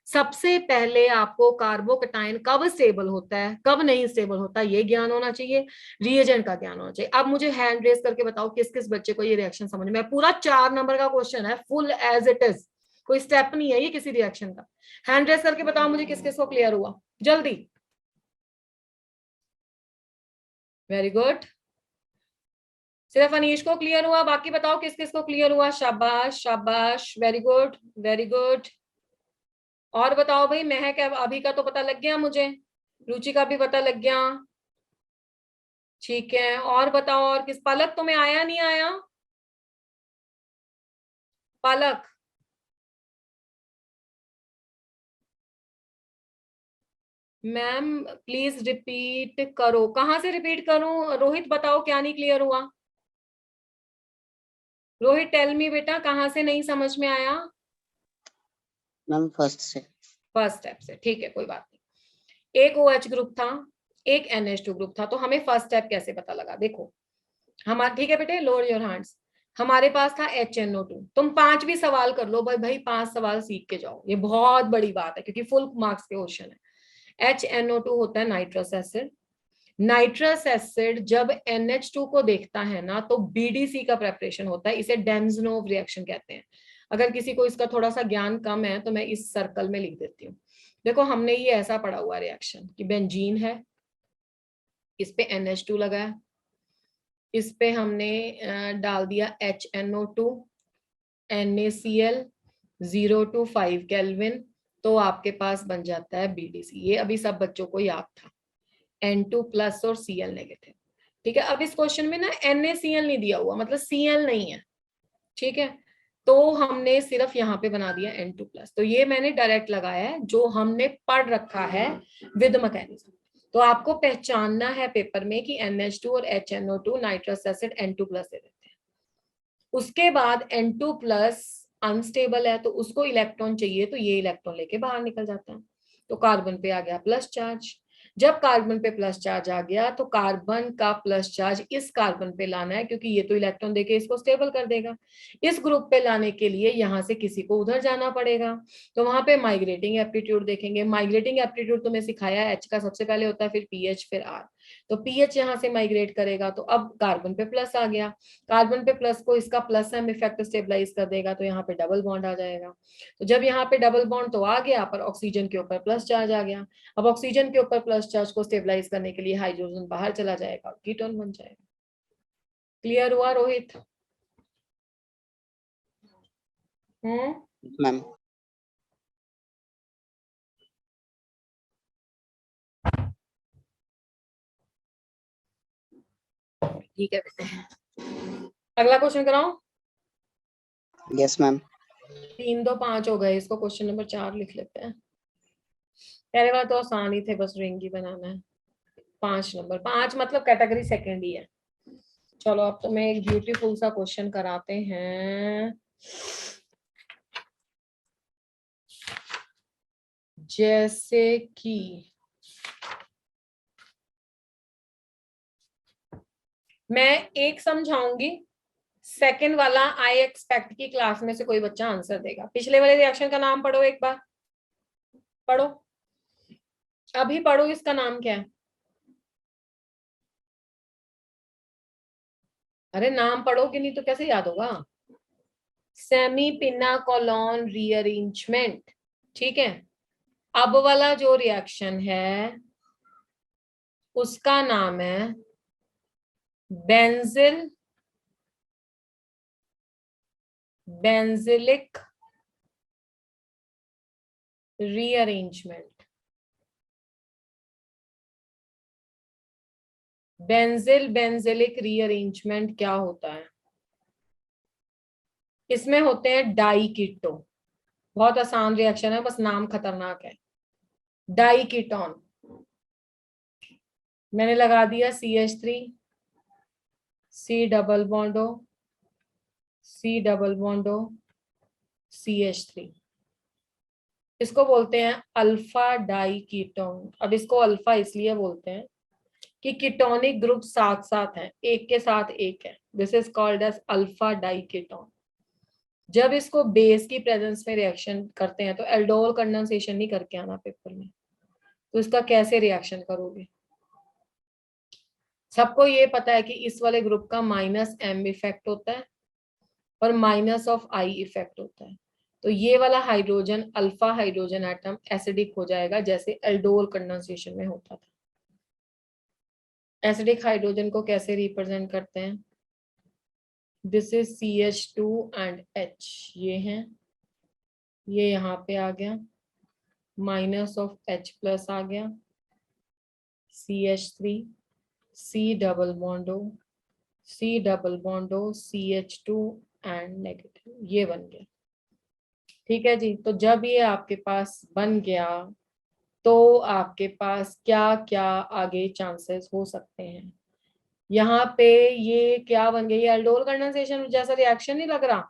सबसे पहले आपको कार्बोकेटाइन कब स्टेबल होता है, कब नहीं स्टेबल होता, ये ज्ञान होना चाहिए, रिएजेंट का ज्ञान होना चाहिए। अब मुझे हैंड रेस करके बताओ किस किस बच्चे को ये रिएक्शन समझ में, पूरा 4 नंबर का क्वेश्चन है, फुल एज इट इज, कोई स्टेप नहीं है ये किसी रिएक्शन का। हैंड रेस करके बताओ मुझे किस किस को क्लियर हुआ, जल्दी। वेरी गुड, सिर्फ अनीश को क्लियर हुआ, बाकी बताओ किस किस को क्लियर हुआ। शाबाश शाबाश, वेरी गुड वेरी गुड। और बताओ भाई, महक अभी का तो पता लग गया मुझे, रुचि का भी पता लग गया, ठीक है। और बताओ, और किस? पलक तुम्हें आया नहीं आया? पलक, मैम प्लीज रिपीट करो। कहाँ से रिपीट करूं? रोहित बताओ क्या नहीं क्लियर हुआ? रोहित टेल मी बेटा, कहाँ से नहीं समझ में आया? मैम फर्स्ट से। फर्स्ट स्टेप से, ठीक है कोई बात नहीं। एक OH ग्रुप था, एक NH2 ग्रुप था, तो हमें फर्स्ट स्टेप कैसे पता लगा? देखो हमारा, ठीक है बेटे, लोअर योर हैंड्स। हमारे पास था HNO2। तुम 5 भी सवाल कर लो भाई, 5 सवाल सीख के जाओ, ये बहुत बड़ी बात है क्योंकि फुल मार्क्स के क्वेश्चन है। HNO2 होता है नाइट्रस एसिड। नाइट्रस एसिड जब NH2 को देखता है ना, तो BDC का प्रेपरेशन होता है, इसे डेंजनोव रिएक्शन कहते हैं। अगर किसी को इसका थोड़ा सा ज्ञान कम है तो मैं इस सर्कल में लिख देती हूँ। देखो हमने ये ऐसा पढ़ा हुआ रिएक्शन कि बेंजीन है, इस पे NH2 लगा है, इस पे हमने डाल दिया HNO2, NaCl 0 to 5 केल्विन, तो आपके पास बन जाता है BDC। ये अभी सब बच्चों को याद था, N2 प्लस और Cl नेगेटिव, ठीक है। अब इस क्वेश्चन में ना NaCl नहीं दिया हुआ, मतलब Cl नहीं है, ठीक है। तो हमने सिर्फ यहाँ पे बना दिया N2 प्लस, तो ये मैंने डायरेक्ट लगाया है जो हमने पढ़ रखा है विद मैकेनिज्म। तो आपको पहचानना है पेपर में कि NH2 और HNO2 nitrous acid N2 plus दे देते हैं। उसके बाद N2 प्लस अनस्टेबल है, तो उसको इलेक्ट्रॉन चाहिए, तो ये इलेक्ट्रॉन लेके बाहर निकल जाता है, तो कार्बन पे आ गया प्लस चार्ज। जब कार्बन पे प्लस चार्ज आ गया तो कार्बन का प्लस चार्ज इस कार्बन पे लाना है, क्योंकि ये तो इलेक्ट्रॉन देके इसको स्टेबल कर देगा। इस ग्रुप पे लाने के लिए यहाँ से किसी को उधर जाना पड़ेगा, तो वहां पे माइग्रेटिंग एप्टीट्यूड देखेंगे। माइग्रेटिंग एप्टीट्यूड तुम्हें सिखाया है, H का सबसे पहले होता है, फिर पीएच, फिर R। तो पीएच यहाँ से माइग्रेट करेगा, तो अब कार्बन पे प्लस आ गया, कार्बन पे प्लस को इसका प्लस एम इफेक्ट स्टेबलाइज कर देगा, तो यहाँ पे डबल बॉन्ड आ जाएगा। तो जब यहाँ पे डबल बॉन्ड तो आ गया, पर ऑक्सीजन के ऊपर प्लस चार्ज आ गया। अब ऑक्सीजन के ऊपर प्लस चार्ज को स्टेबलाइज करने के लिए हाइड्रोजन बाहर चला जाएगा, कीटोन बन जाएगा। क्लियर हुआ रोहित? मैम ठीक है बेटे, अगला क्वेश्चन कराऊं? Yes ma'am. 3 2 5 हो गए, इसको क्वेश्चन नंबर 4 लिख लेते हैं। पहले वाला तो आसान ही थे, बस रिंग ही बनाना है। 5 नंबर, 5 मतलब कैटेगरी सेकंड ही है। चलो अब तो मैं एक ब्यूटीफुल सा क्वेश्चन कराते हैं। जैसे कि मैं एक समझाऊंगी, सेकंड वाला आई एक्सपेक्ट की क्लास में से कोई बच्चा आंसर देगा। पिछले वाले रिएक्शन का नाम पढ़ो, एक बार पढ़ो, अभी पढ़ो, इसका नाम क्या है? अरे नाम पढ़ोगे नहीं तो कैसे याद होगा? सेमी पिना कॉलोन रीअरेंजमेंट। ठीक है, अब वाला जो रिएक्शन है उसका नाम है बेंजिलिक रीअरेंजमेंट। बेंजिलिक रीअरेंजमेंट क्या होता है? इसमें होते हैं डाई कीटो। बहुत आसान रिएक्शन है, बस नाम खतरनाक है। डाई कीटोन, मैंने लगा दिया CH3 C double बॉन्डो C double बॉन्डो CH3। इसको बोलते हैं अल्फा डाई कीटोन। अब इसको अल्फा इसलिए बोलते हैं कि कीटोनिक ग्रुप साथ साथ हैं, एक के साथ एक है। This is called as alpha diketone. जब इसको बेस की प्रेजेंस में रिएक्शन करते हैं तो एल्डोल कंडेंसेशन नहीं करके आना पेपर में, तो इसका कैसे रिएक्शन करोगे? सबको ये पता है कि इस वाले ग्रुप का -M इफेक्ट होता है और -I इफेक्ट होता है। तो ये वाला hydrogen, alpha hydrogen atom acidic हो जाएगा, जैसे एल्डोल कंडेंसेशन में होता था। एसिडिक हाइड्रोजन को कैसे रिप्रेजेंट करते हैं? This is CH2 and H, ये हैं, ये यहाँ पे आ गया, -H+ आ गया, CH3 C double बॉन्डो C double बॉन्डो CH2 and negative, ये बन गया। ठीक है जी, तो जब ये आपके पास बन गया तो आपके पास क्या क्या आगे चांसेस हो सकते हैं? यहाँ पे ये क्या बन गया? ये एल्डोल कंडेंसेशन जैसा रिएक्शन नहीं लग रहा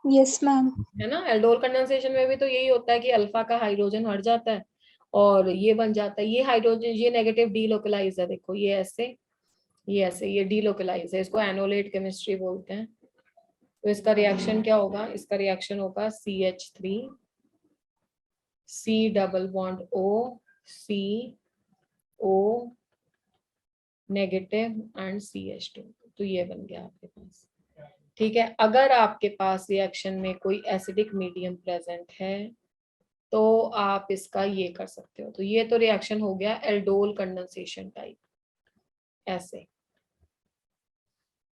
यस मैम। है ना? एल्डोल कंडेंसेशन में भी तो यही होता है कि अल्फा का हाइड्रोजन हट जाता है और ये बन जाता है। ये हाइड्रोजन, ये नेगेटिव डीलोकलाइज है, देखो ये ऐसे, ये ऐसे, ये डीलोकलाइज है, इसको एनोलेट केमिस्ट्री बोलते हैं। तो इसका रिएक्शन क्या होगा? इसका रिएक्शन होगा CH3 C double bond O C O negative and CH2। तो ये बन गया आपके पास। ठीक है, अगर आपके पास रिएक्शन में कोई एसिडिक मीडियम प्रेजेंट है तो आप इसका ये कर सकते हो। तो ये तो रिएक्शन हो गया एल्डोल कंडेंसेशन टाइप, ऐसे,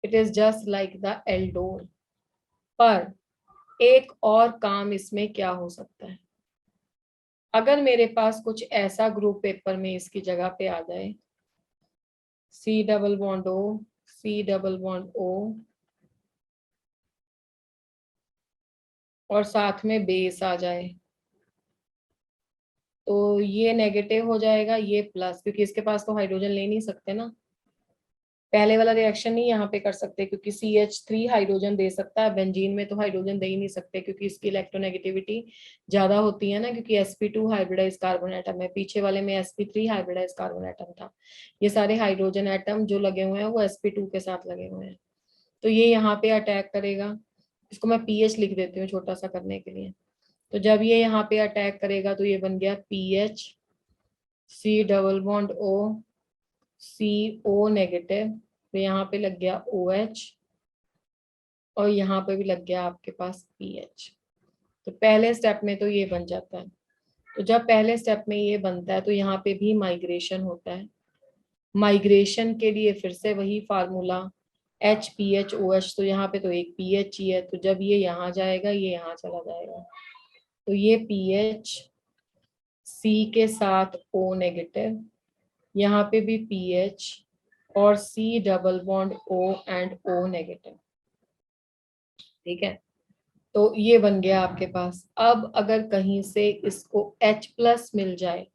it is just like the aldol. पर एक और काम इसमें क्या हो सकता है? अगर मेरे पास कुछ ऐसा ग्रुप पेपर में इसकी जगह पे आ जाए, C double bond O C double bond O और साथ में बेस आ जाए, तो ये नेगेटिव हो जाएगा, ये प्लस, क्योंकि इसके पास तो हाइड्रोजन ले नहीं सकते ना, पहले वाला रिएक्शन नहीं यहाँ पे कर सकते, क्योंकि CH3 हाइड्रोजन दे सकता है, बेंजीन में तो हाइड्रोजन दे ही नहीं सकते क्योंकि इसकी इलेक्ट्रोनेगेटिविटी ज्यादा होती है ना, क्योंकि sp2 हाइब्रिडाइज कार्बन एटम है, पीछे वाले में sp3 हाइब्रिडाइज कार्बन एटम था। ये सारे हाइड्रोजन एटम जो लगे हुए हैं वो sp2 के साथ लगे हुए हैं, तो ये यहाँ पे अटैक करेगा। इसको मैं pH लिख देती हूँ छोटा सा करने के लिए। तो जब ये यहाँ पे अटैक करेगा तो ये बन गया PH C double bond O CO negative, तो यहाँ पे लग गया OH और यहाँ पे भी लग गया आपके पास PH। तो पहले स्टेप में तो ये बन जाता है। तो जब पहले स्टेप में ये बनता है तो यहाँ पे भी माइग्रेशन होता है। माइग्रेशन के लिए फिर से वही फार्मूला HPH OH, तो यहाँ पे तो एक PH ही है, तो जब ये यहाँ जाएगा ये यहाँ चला जाएगा, तो ये PH C के साथ O नेगेटिव, यहाँ पे भी PH और C double bond O and O negative. ठीक है, तो ये बन गया आपके पास। अब अगर कहीं से इसको H प्लस मिल जाए,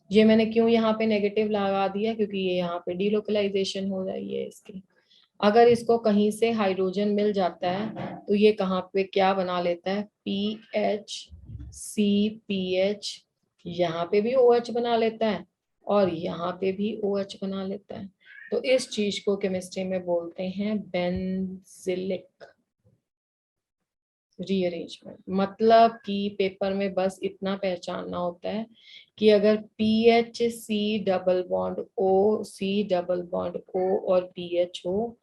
ये मैंने क्यों यहाँ पे नेगेटिव लगा दिया, क्योंकि ये यहाँ पे डीलोकलाइजेशन हो रही है इसकी। अगर इसको कहीं से हाइड्रोजन मिल जाता है तो ये कहाँ पे क्या बना लेता है, PH CPH, यहाँ पे भी OH बना लेता है और यहाँ पे भी OH बना लेता है। तो इस चीज को केमिस्ट्री में बोलते हैं बेंजिलिक रीअरेंजमेंट। मतलब कि पेपर में बस इतना पहचानना होता है कि अगर PH C double bond O C double bond O और PH हो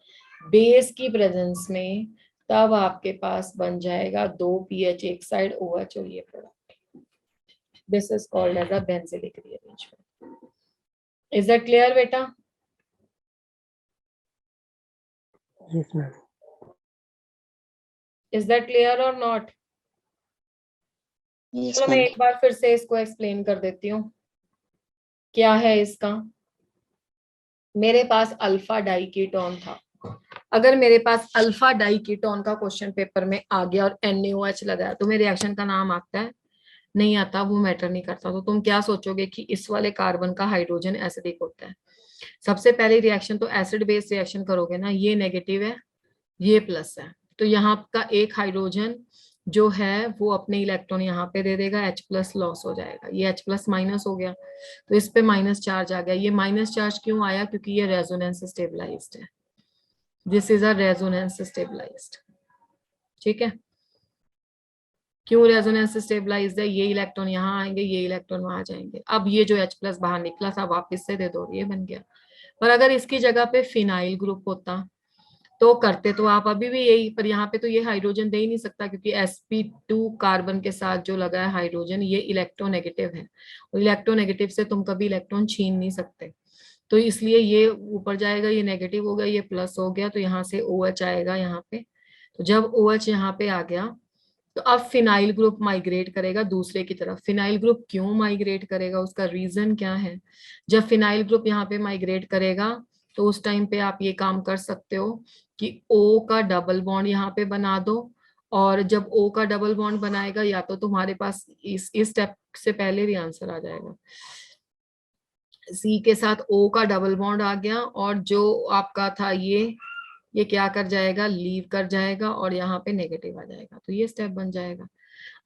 बेस की प्रेजेंस में, तब आपके पास बन जाएगा 2 PH एक साइड, OH और ये product. This is called as a benzilic rearrangement. Is that clear बेटा? Yes, ma'am. Is that clear और नॉट? Yes, चलो मैं ma'am. एक बार फिर से इसको एक्सप्लेन कर देती हूँ। क्या है इसका, मेरे पास अल्फा डाई कीटोन था। अगर मेरे पास अल्फा डाई कीटोन का क्वेश्चन पेपर में आ गया और NaOH लगाया तो मेरे रिएक्शन का नाम आता है? नहीं आता, वो मैटर नहीं करता। तो तुम क्या सोचोगे कि इस वाले कार्बन का हाइड्रोजन एसिडिक होता है। सबसे पहले रिएक्शन तो एसिड बेस रिएक्शन करोगे ना, ये नेगेटिव है ये प्लस है, तो यहाँ का एक हाइड्रोजन जो है वो अपने इलेक्ट्रॉन यहाँ पे दे देगा, H प्लस लॉस हो जाएगा, ये H प्लस माइनस हो गया तो इस पे माइनस चार्ज आ गया। ये माइनस चार्ज क्यों आया, क्योंकि ये रेजोनेंस स्टेबलाइज्ड है। This is a resonance stabilised. ठीक है, क्यों रेजोनेंस स्टेबलाइज्ड है, ये इलेक्ट्रॉन यहाँ आएंगे ये इलेक्ट्रॉन वहां जाएंगे। अब ये जो H प्लस बाहर निकला था वापस से दे दो, ये बन गया। पर अगर इसकी जगह पे फिनाइल ग्रुप होता तो करते तो आप अभी भी यही, पर यहाँ पे तो ये हाइड्रोजन दे ही नहीं सकता क्योंकि sp2 कार्बन के साथ जो लगा है हाइड्रोजन ये इलेक्ट्रोनेगेटिव है और इलेक्ट्रोनेगेटिव से तुम कभी इलेक्ट्रॉन छीन नहीं सकते। तो इसलिए ये ऊपर जाएगा, ये नेगेटिव हो गया, ये प्लस हो गया, तो यहाँ से OH आएगा यहाँ पे। तो जब OH यहाँ पे आ गया तो अब फिनाइल ग्रुप माइग्रेट करेगा दूसरे की तरफ। फिनाइल ग्रुप क्यों माइग्रेट करेगा, उसका रीजन क्या है? जब फिनाइल ग्रुप यहाँ पे माइग्रेट करेगा तो उस टाइम पे आप ये काम कर सकते हो कि O का डबल बॉन्ड यहाँ पे बना दो, और जब O का डबल बॉन्ड बनाएगा या तो तुम्हारे पास इस स्टेप से पहले भी आंसर आ जाएगा, C के साथ O का डबल बॉन्ड आ गया और जो आपका था ये क्या कर जाएगा, लीव कर जाएगा और यहाँ पे नेगेटिव आ जाएगा, तो ये स्टेप बन जाएगा।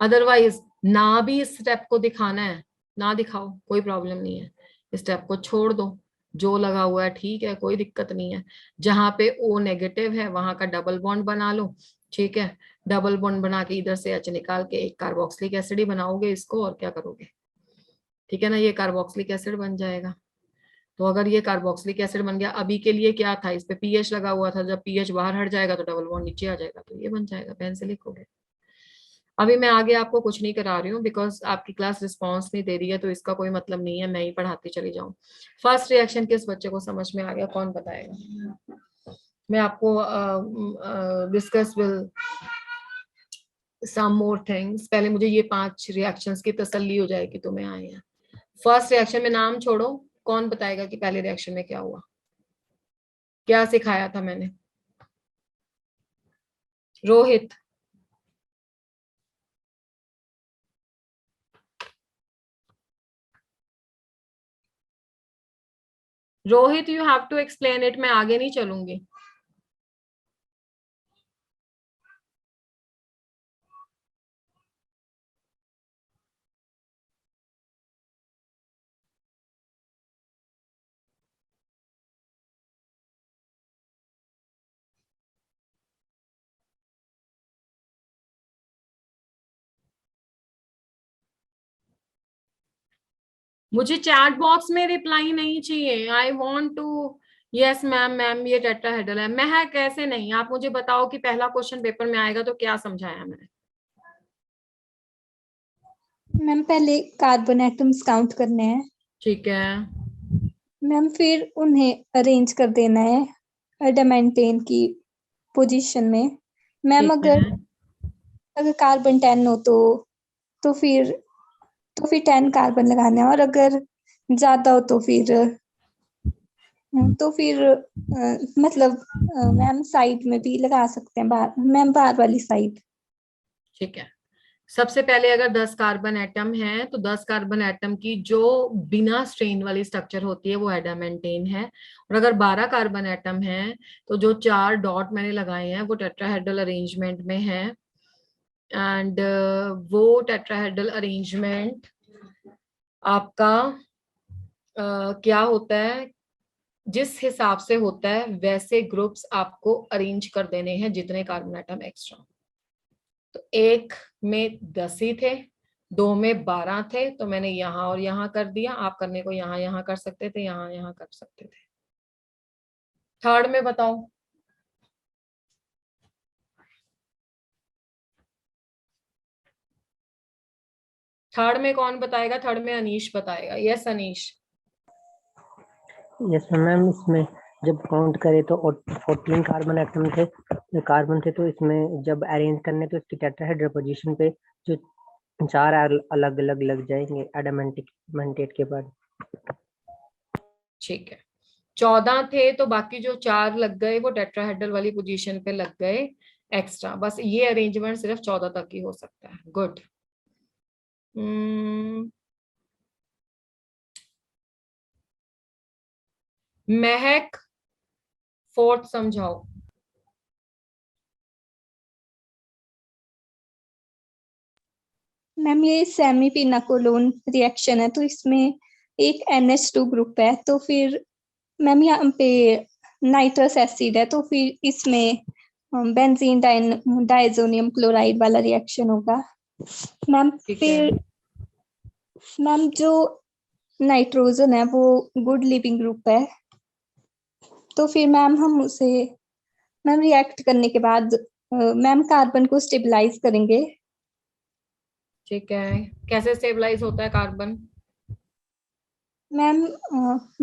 अदरवाइज ना भी इस स्टेप को दिखाना है ना दिखाओ, कोई प्रॉब्लम नहीं है, स्टेप को छोड़ दो, जो लगा हुआ है ठीक है, कोई दिक्कत नहीं है। जहां पे O नेगेटिव है वहां का डबल बॉन्ड बना लो। ठीक है, डबल बॉन्ड बना के इधर से H निकाल के एक कार्बोक्सिलिक एसिड ही बनाओगे इसको, और क्या करोगे। ठीक है ना, ये कार्बोक्सिलिक एसिड बन जाएगा। तो अगर ये कार्बोक्सिलिक एसिड बन गया, अभी के लिए क्या था, इस पे पीएच लगा हुआ था, जब पीएच बाहर हट जाएगा तो डबल बॉन्ड नीचे आ जाएगा, तो ये बन जाएगा बेंजिलिक हो गया। अभी मैं आगे आपको कुछ नहीं करा रही हूँ बिकॉज आपकी क्लास रिस्पॉन्स नहीं दे रही है, तो इसका कोई मतलब नहीं है मैं ही पढ़ाती चली जाऊँ। फर्स्ट रिएक्शन किस बच्चे को समझ में आ गया, कौन बताएगा? मैं आपको discuss will some more things. पहले मुझे ये 5 रिएक्शंस की तसल्ली हो जाए कि तुम्हें आए हैं। फर्स्ट रिएक्शन में नाम छोड़ो, कौन बताएगा कि पहले रिएक्शन में क्या हुआ, क्या सिखाया था मैंने? Rohit. Rohit you have to explain it, मैं आगे नहीं चलूंगी। मुझे चैट बॉक्स में रिप्लाई नहीं चाहिए। I want to, yes ma'am, ma'am ये टेट्राहेड्रल है। मैं है कैसे नहीं, आप मुझे बताओ कि पहला क्वेश्चन पेपर में आएगा तो क्या समझाया मैंने। मैम पहले कार्बन एटम्स काउंट करने हैं। ठीक है मैम फिर उन्हें अरेंज कर देना है डायमेंटेन की पोजीशन में। मैम ठीक है। अगर कार्बन 10 हो तो फिर 10 कार्बन लगाना है, और अगर ज्यादा हो तो फिर तो फिर मतलब मैम साइड में भी लगा सकते हैं, बाहर मैम बाहर वाली साइड। ठीक है, सबसे पहले अगर 10 कार्बन एटम है तो 10 कार्बन एटम की जो बिना स्ट्रेन वाली स्ट्रक्चर होती है वो एडामेंटेन है, और अगर 12 कार्बन एटम है तो जो 4 डॉट मैंने लगाए हैं वो टेट्राहेड्रल अरेंजमेंट में है। एंड वो टेट्राहेड्रल अरेंजमेंट आपका क्या होता है, जिस हिसाब से होता है वैसे ग्रुप्स आपको अरेंज कर देने हैं जितने कार्बन एटम एक्स्ट्रा। तो एक में 10 ही थे, 2 में 12 थे, तो मैंने यहां और यहां कर दिया। आप करने को यहां यहां कर सकते थे, यहां यहां कर सकते थे। थर्ड में बताओ। थर्ड में कौन बताएगा? थर्ड में अनीश बताएगा। यस अनीश। यस मैम, इसमें जब काउंट करें तो 14 कार्बन एटम थे, कार्बन थे, तो इसमें जब अरेंज करने तो इसकी टेट्राहेड्रल पोजीशन पे जो 4 अलग अलग लग जाएंगे एडामेंटेट के बाद। ठीक है, 14 थे तो बाकी जो 4 लग गए वो टेट्राहेड्रल वाली पोजीशन पे लग गए एक्स्ट्रा। बस ये अरेंजमेंट सिर्फ 14 तक ही हो सकता है। गुड। महक, फोर्थ समझाओ। मैम ये सेमी पिनाकोलोन रिएक्शन है, तो इसमें एक NH2 ग्रुप है, तो फिर मैम यहाँ पे नाइट्रस एसिड है, तो फिर इसमें बेंजीन डाइजोनियम क्लोराइड वाला रिएक्शन होगा मैम। ठीक है, फिर मैम जो नाइट्रोजन है वो गुड लिविंग ग्रुप है, तो फिर मैम हम उसे मैम रिएक्ट करने के बाद मैम कार्बन को स्टेबलाइज करेंगे। ठीक है, कैसे स्टेबलाइज होता है कार्बन? मैम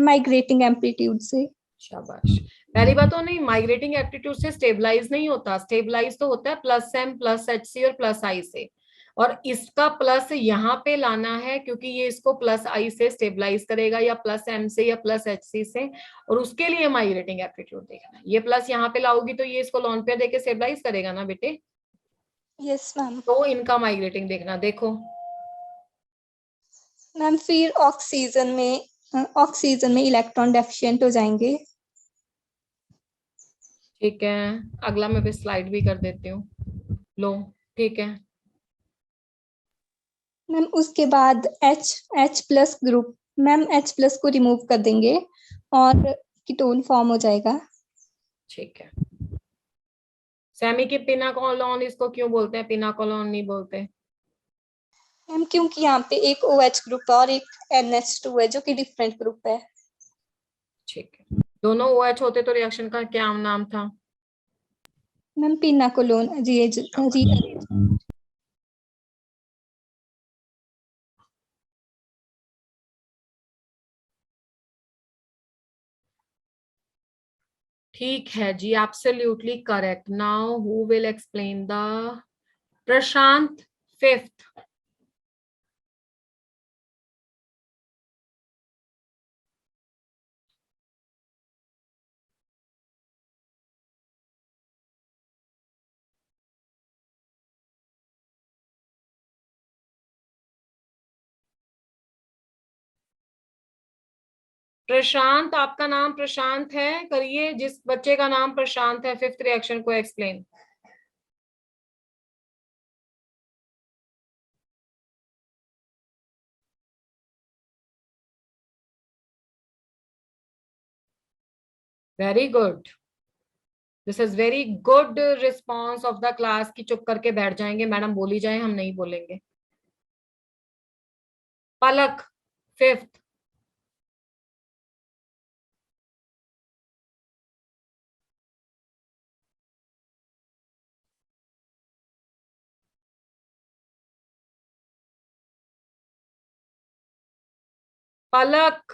माइग्रेटिंग एम्पलीट्यूड से। शाबाश। पहली बात तो नहीं, माइग्रेटिंग एप्टीट्यूड से स्टेबलाइज नहीं होता। स्टेबलाइज तो होता है plus M plus H C और प्लस आई से, और इसका प्लस यहाँ पे लाना है क्योंकि ये इसको प्लस आई से स्टेबलाइज करेगा, या प्लस एम से या प्लस एच सी से, और उसके लिए माइग्रेटिंग एप्टीट्यूड देखना है। ये प्लस यहाँ पे लाओगी तो ये इसको लॉन पेयर देके स्टेबलाइज करेगा ना बेटे। Yes ma'am. तो इनका माइग्रेटिंग देखना। देखो मैम फिर ऑक्सीजन में इलेक्ट्रॉन डेफिशिएंट हो जाएंगे। ठीक है, अगला मैं भी स्लाइड भी कर देती हूँ। लो, ठीक है। मैम उसके बाद H plus group, ma'am H plus को रिमूव कर देंगे और कीटोन फॉर्म हो जाएगा। ठीक है, सेमी की पिनाकोलोन इसको क्यों बोलते हैं? पिनाकोलोन नहीं बोलते। मैम क्योंकि यहाँ पे एक OH ग्रुप है और एक NH2 है जो कि डिफरेंट ग्रुप है। ठीक है, दोनों OH होते तो रिएक्शन का क्या नाम था? मैम पिनाकोलोन ठीक है जी, absolutely correct. Now who will explain the? Prashant, fifth. Prashant, आपका नाम प्रशांत है? करिए, जिस बच्चे का नाम प्रशांत है फिफ्थ रिएक्शन को explain. Very good, this is very good response of the class की चुप करके बैठ जाएंगे, मैडम बोली जाए, हम नहीं बोलेंगे। पलक, फिफ्थ। पलक,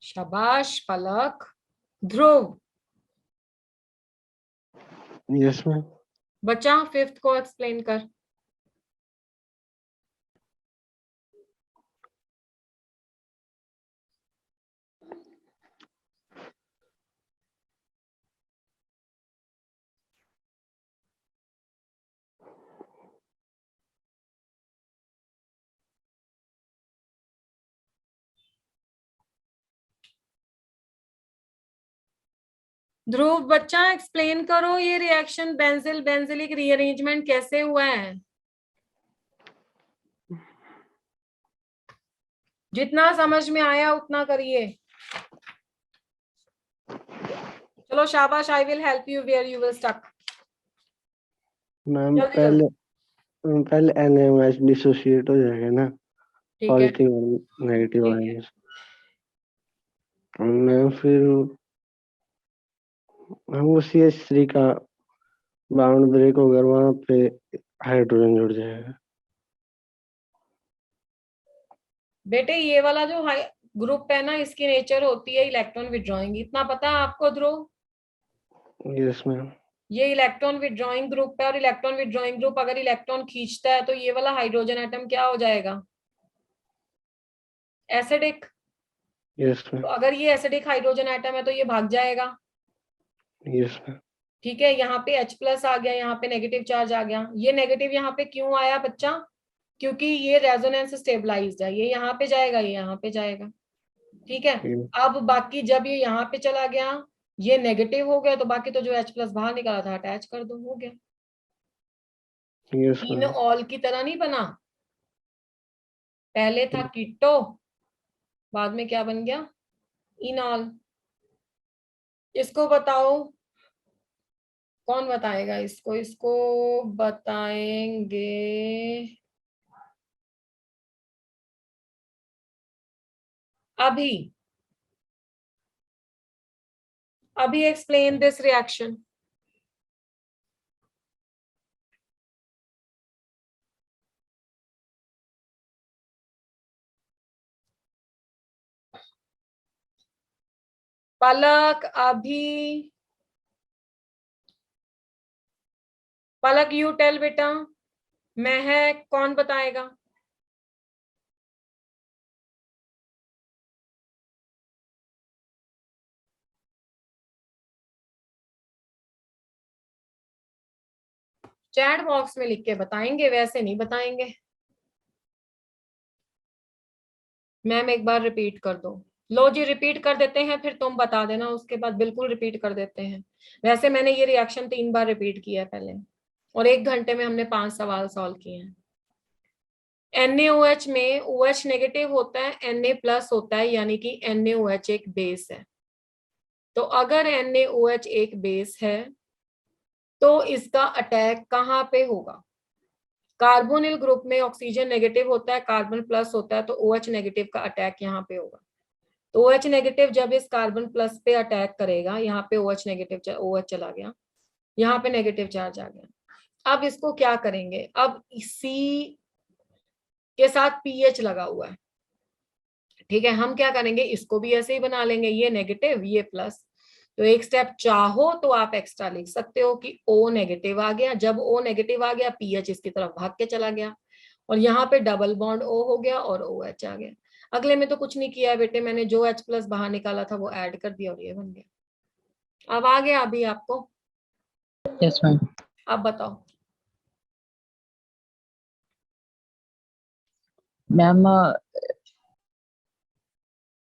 शाबाश पलक। ध्रुव, यस मैम। बच्चा 5th को एक्सप्लेन कर। ध्रुव बच्चा एक्सप्लेन करो ये रिएक्शन बेंजिल बेंजिलिक रीअरेंजमेंट कैसे हुआ है। जितना समझ में आया उतना करिए। चलो शाबाश, I will help you where you will stuck. Ma'am जल्दी पहले जल्दी। पहले NaOH डिसोसिएट हो जाएगा ना, ठीक है, पॉजिटिव और नेगेटिव ठीक है। आएंगे। मैम फिर हम वो CH3 का बाउंड ब्रेक होगा, वहां पे हाइड्रोजन जुड़ जाएगा। बेटे ये वाला जो ग्रुप है ना, इसकी नेचर होती है इलेक्ट्रॉन विड्रॉइंग, इतना पता है आपको ध्रुव? Yes ma'am. ये इलेक्ट्रॉन विड्रॉइंग ग्रुप है, और इलेक्ट्रॉन विड्रॉइंग ग्रुप अगर इलेक्ट्रॉन खींचता है तो ये वाला हाइड्रोजन एटम क्या हो जाएगा? एसिडिक। Yes ma'am. तो अगर ये एसिडिक हाइड्रोजन एटम है तो ये भाग जाएगा। Yes ma'am. ठीक है, यहाँ पे H+ आ गया, यहाँ पे नेगेटिव चार्ज आ गया। ये नेगेटिव यहाँ पे क्यों आया बच्चा? क्योंकि ये रेजोनेंस स्टेबलाइज्ड है, ये यहाँ पे जाएगा, ये यहाँ पे जाएगा। ठीक है, अब बाकी जब ये यहाँ पे चला गया, ये नेगेटिव हो गया, तो बाकी तो जो H+ बाहर निकाला था अटैच कर दो, हो गया। Yes in ma'am. ऑल की तरह नहीं बना, पहले था कीटो, बाद में क्या बन गया? इनॉल। इसको बताओ, कौन बताएगा इसको? इसको बताएंगे अभी। अभी एक्सप्लेन दिस रिएक्शन। पलक, अभी, पलक यू टेल बेटा। महक, कौन बताएगा? चैट बॉक्स में लिख के बताएंगे, वैसे नहीं बताएंगे। मैम एक बार रिपीट कर दो। लो जी, रिपीट कर देते हैं, फिर तुम बता देना उसके बाद। बिल्कुल रिपीट कर देते हैं। वैसे मैंने ये रिएक्शन 3 बार रिपीट किया है पहले, और 1 घंटे में हमने 5 सवाल सॉल्व किए हैं। NaOH में OH नेगेटिव होता है, Na+ होता है, यानी कि NaOH एक बेस है। तो अगर NaOH एक बेस है तो इसका अटैक कहाँ पे होगा? कार्बोनिल ग्रुप में ऑक्सीजन नेगेटिव होता है, कार्बन प्लस होता है, तो OH नेगेटिव का अटैक यहाँ पे होगा। तो OH नेगेटिव जब इस कार्बन प्लस पे अटैक करेगा, यहाँ पे OH नेगेटिव, OH चला गया, यहाँ पे नेगेटिव चार्ज आ गया। अब इसको क्या करेंगे? अब इसी के साथ पीएच लगा हुआ है, ठीक है, हम क्या करेंगे, इसको भी ऐसे ही बना लेंगे, ये नेगेटिव ये प्लस। तो एक स्टेप चाहो तो आप एक्स्ट्रा लिख सकते हो कि O नेगेटिव आ गया। जब O नेगेटिव आ गया, पीएच इसकी तरफ भाग के चला गया, और यहाँ पे डबल बॉन्ड O हो गया और OH आ गया। अगले में तो कुछ नहीं किया बेटे, मैंने जो H+ बाहर निकाला था वो ऐड कर दिया और ये बन गया। अब आ गया अभी आपको? Yes ma'am. अब बताओ। मैम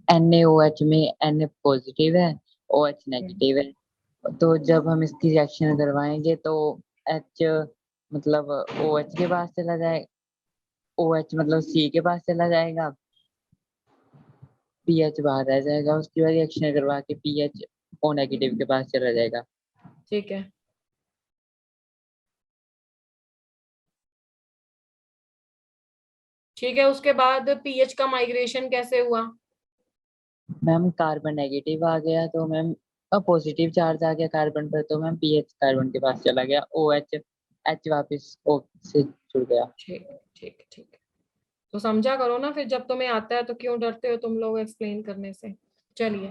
NaOH में Na पॉजिटिव है, OH नेगेटिव है, तो जब हम इसकी रिएक्शन करवाएंगे तो H मतलब OH के पास चला जाएगा, OH मतलब C के पास चला जाएगा, पीएच बाहर रह जाएगा। उसके बाद रिएक्शन करवा के पीएच O नेगेटिव के पास चला जाएगा। ठीक है, ठीक है, उसके बाद पीएच का माइग्रेशन कैसे हुआ? मैम कार्बन नेगेटिव आ गया, तो मैम पॉजिटिव चार्ज आ गया कार्बन पर, तो मैम पीएच कार्बन के पास चला गया, OH H वापस O से जुड़ गया। ठीक ठीक ठीक, तो समझा करो ना फिर, जब तुम्हें आता है तो क्यों डरते हो तुम लोग एक्सप्लेन करने से? चलिए,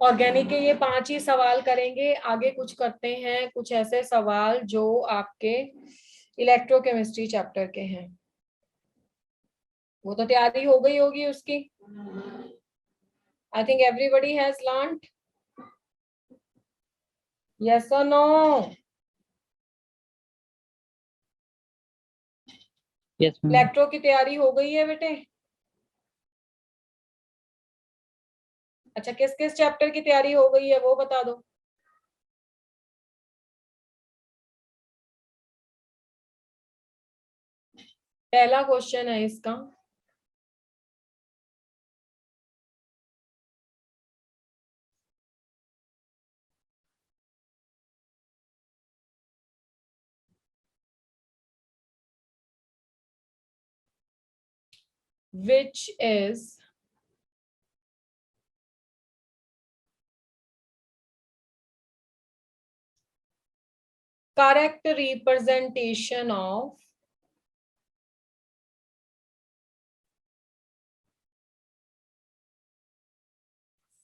ऑर्गेनिक के ये 5 ही सवाल करेंगे। आगे कुछ करते हैं, कुछ ऐसे सवाल जो आपके इलेक्ट्रोकेमिस्ट्री चैप्टर के हैं। वो तो तैयारी हो गई होगी उसकी। I think everybody has learned, yes और नो? Yes ma'am. इलेक्ट्रो की तैयारी हो गई है बेटे? अच्छा, किस किस चैप्टर की तैयारी हो गई है वो बता दो। पहला क्वेश्चन है इसका, which is correct representation of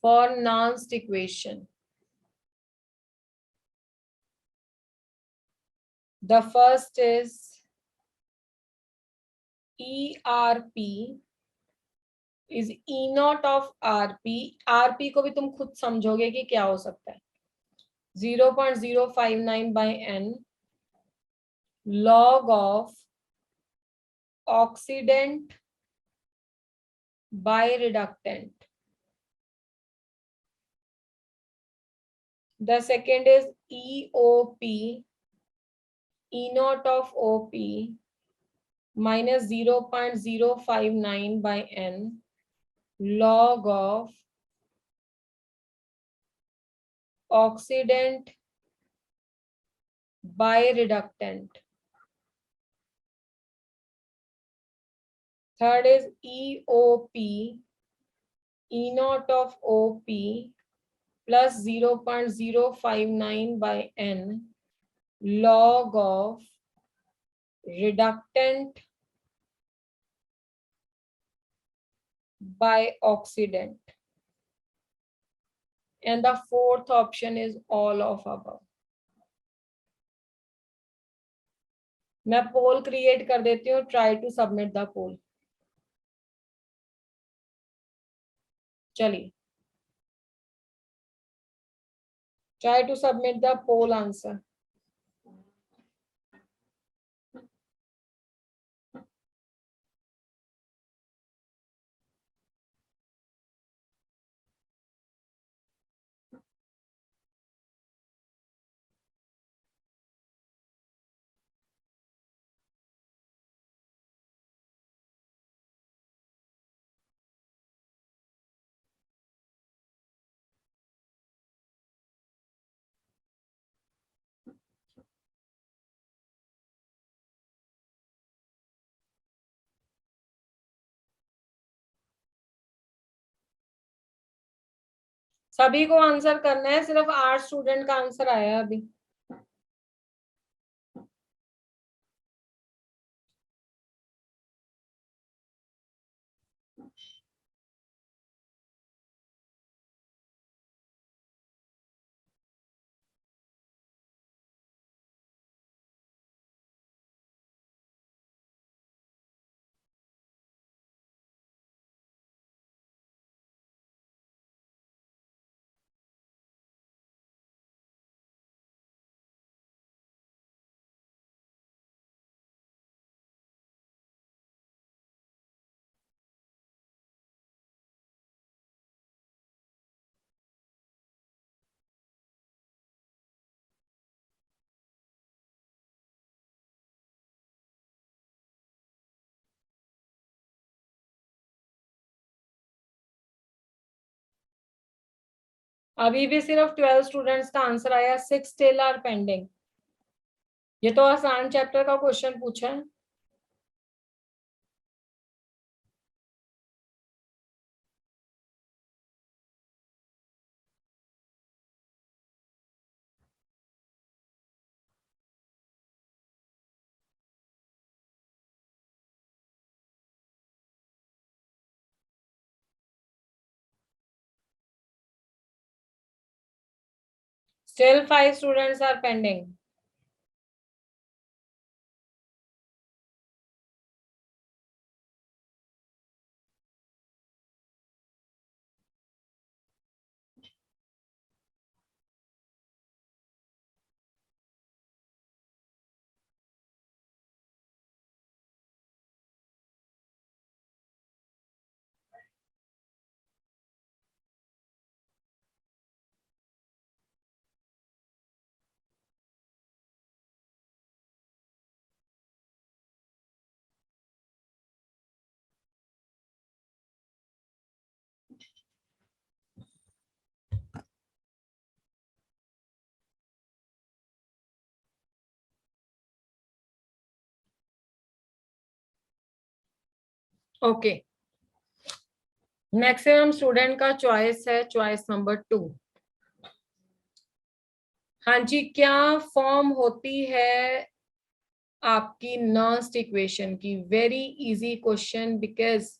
for Nernst equation. The first is ERP is E naught of RP. RP को भी तुम खुद समझोगे कि क्या हो सकता है। 0.059 by N log of oxidant by reductant. The second is EOP, E naught of OP minus 0.059 by N log of oxidant by reductant. Third is EOP, E naught of OP plus 0.059 by N log of reductant by oxidant. And the fourth option is all of above. मैं पोल create कर देती हूँ, try to submit the पोल। चलिए, try to submit the poll answer. सभी को answer करना है, सिर्फ 8 स्टूडेंट का आंसर आया अभी। अभी भी सिर्फ 12 स्टूडेंट्स का आंसर आया, 6 स्टिल आर पेंडिंग। ये तो आसान चैप्टर का क्वेश्चन पूछा है। Still 5 students are pending. Okay, maximum student का चॉइस है चॉइस नंबर 2। हाँ जी, क्या फॉर्म होती है आपकी नर्स्ट इक्वेशन की? Very easy question, because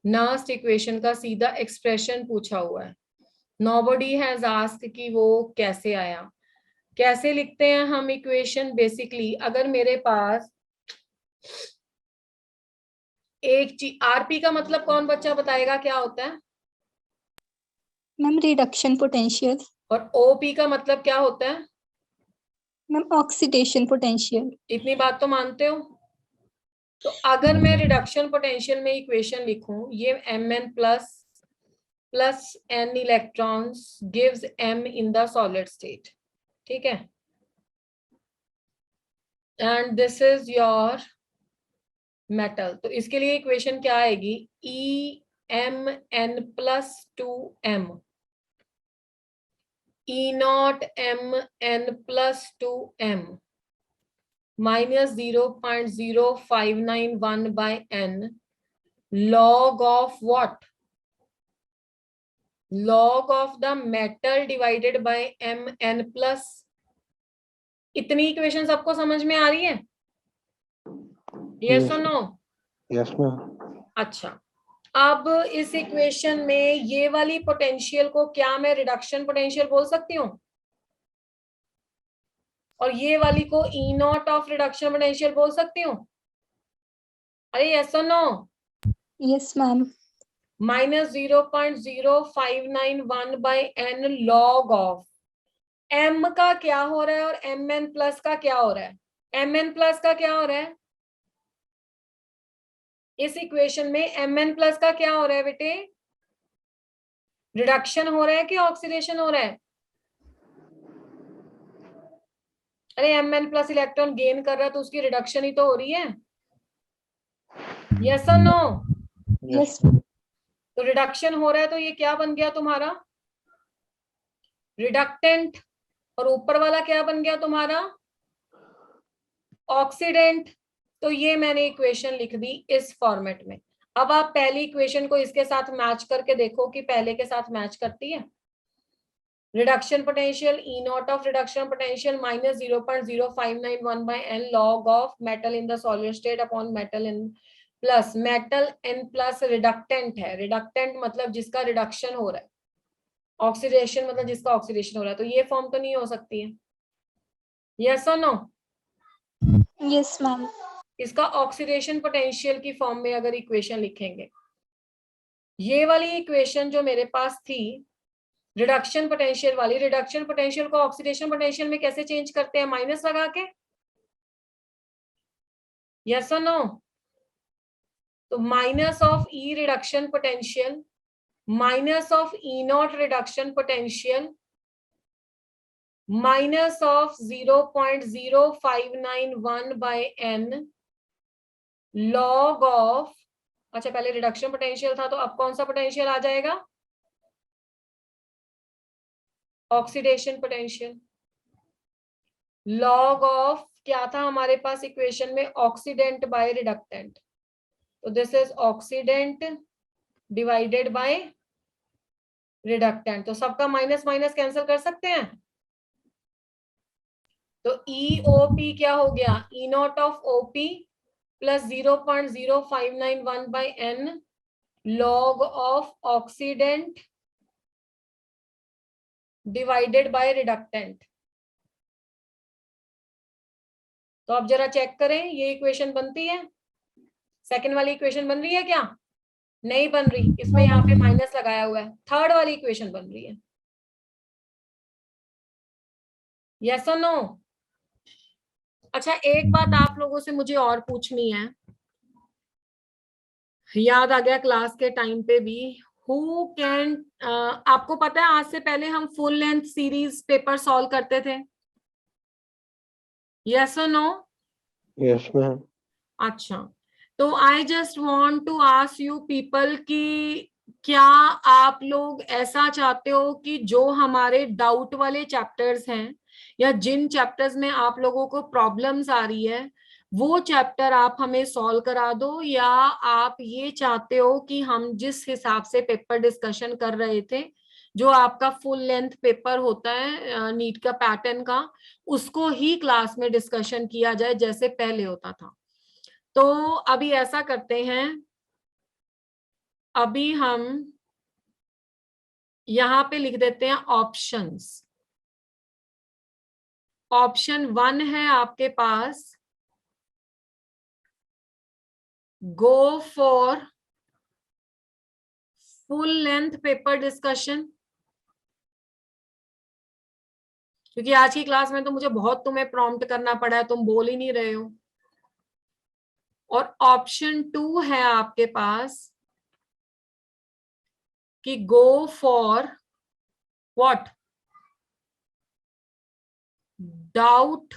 Nernst equation का सीधा एक्सप्रेशन पूछा हुआ है। नोबडी हैज आस्क्ड कि वो कैसे आया। कैसे लिखते हैं हम इक्वेशन? बेसिकली अगर मेरे पास एक चीज, आरपी का मतलब कौन बच्चा बताएगा क्या होता है? Ma'am reduction potential. और ओपी का मतलब क्या होता है? Ma'am oxidation potential. इतनी बात तो मानते हो? तो अगर मैं रिडक्शन पोटेंशियल में इक्वेशन लिखूं, ये Mn plus n electrons gives m in the solid state, ठीक है? And this is your metal. तो इसके लिए इक्वेशन क्या आएगी? Mn plus 2m, E0 Mn plus 2m minus 0.0591 by n log of what? Log of the metal divided by Mn plus। इतनी equation सबको समझ में आ रही है? Yes or no? Yes ma'am. अच्छा, अब इस इक्वेशन में ये वाली पोटेंशियल को क्या मैं रिडक्शन पोटेंशियल बोल सकती हूँ? और ये वाली को E0 ऑफ रिडक्शन पोटेंशियल बोल सकती हूँ? अरे yes or no? Yes ma'am. minus 0.0591 by n log of m का क्या हो रहा है और mn प्लस का क्या हो रहा है? mn प्लस का क्या हो रहा है इस इक्वेशन में? mn प्लस का क्या हो रहा है बेटे? रिडक्शन हो रहा है कि ऑक्सीडेशन हो रहा है? अरे mn प्लस इलेक्ट्रॉन गेन कर रहा है तो उसकी रिडक्शन ही तो हो रही है। यस और नो? यस। तो रिडक्शन हो रहा है तो ये क्या बन गया तुम्हारा? रिडक्टेंट। और ऊपर वाला क्या बन गया तुम्हारा? ऑक्सीडेंट। तो ये मैंने इक्वेशन लिख दी इस फॉर्मेट में। अब आप पहली इक्वेशन को इसके साथ मैच करके देखो कि पहले के साथ मैच करती है। Reduction potential E0 of reduction potential minus 0.0591 by n log of metal in the solid state upon metal in plus metal n plus reductant है। रिडक्टेंट मतलब जिसका रिडक्शन हो रहा है, ऑक्सीडेशन मतलब जिसका ऑक्सीडेशन हो रहा है। तो ये फॉर्म तो नहीं हो सकती है। यस और नो? Yes ma'am. इसका ऑक्सीडेशन पोटेंशियल की फॉर्म में अगर इक्वेशन लिखेंगे, ये वाली इक्वेशन जो मेरे पास थी रिडक्शन पोटेंशियल वाली, रिडक्शन पोटेंशियल को ऑक्सीडेशन पोटेंशियल में कैसे चेंज करते हैं? माइनस लगा के। यस और नो? तो minus of E reduction potential minus of E0 reduction potential minus of 0.0591 by n log of, अच्छा पहले रिडक्शन पोटेंशियल था तो अब कौन सा पोटेंशियल आ जाएगा? Oxidation potential. लॉग ऑफ क्या था हमारे पास इक्वेशन में? Oxidant by reductant. तो this is oxidant divided by reductant. तो सबका माइनस माइनस कैंसिल कर सकते हैं। तो EOP क्या हो गया? E0 of OP plus 0.0591 by n log of oxidant divided by reductant. तो अब जरा चेक करें, ये इक्वेशन बनती है, सेकंड वाली इक्वेशन बन रही है क्या? नहीं बन रही, इसमें यहाँ पे माइनस लगाया हुआ है। थर्ड वाली इक्वेशन बन रही है, यस और नो? अच्छा, एक बात आप लोगों से मुझे और पूछनी है, याद आ गया क्लास के टाइम पे भी, हु कैन, आपको पता है आज से पहले हम full length series paper solve करते थे, यस और नो? Yes ma'am. अच्छा, तो I just want to ask you people कि क्या आप लोग ऐसा चाहते हो कि जो हमारे डाउट वाले चैप्टर्स हैं या जिन चैप्टर्स में आप लोगों को प्रॉब्लम्स आ रही है वो चैप्टर आप हमें सॉल्व करा दो, या आप ये चाहते हो कि हम जिस हिसाब से पेपर डिस्कशन कर रहे थे, जो आपका फुल लेंथ पेपर होता है नीट का पैटर्न का, उसको ही क्लास में डिस्कशन किया जाए जैसे पहले होता था? तो अभी ऐसा करते हैं, अभी हम यहां पे लिख देते हैं ऑप्शंस। ऑप्शन 1 है आपके पास, go for full length paper discussion, क्योंकि आज की क्लास में तो मुझे बहुत तुम्हें प्रॉम्प्ट करना पड़ा है, तुम बोल ही नहीं रहे हो। और ऑप्शन 2 है आपके पास कि गो फॉर व्हाट, डाउट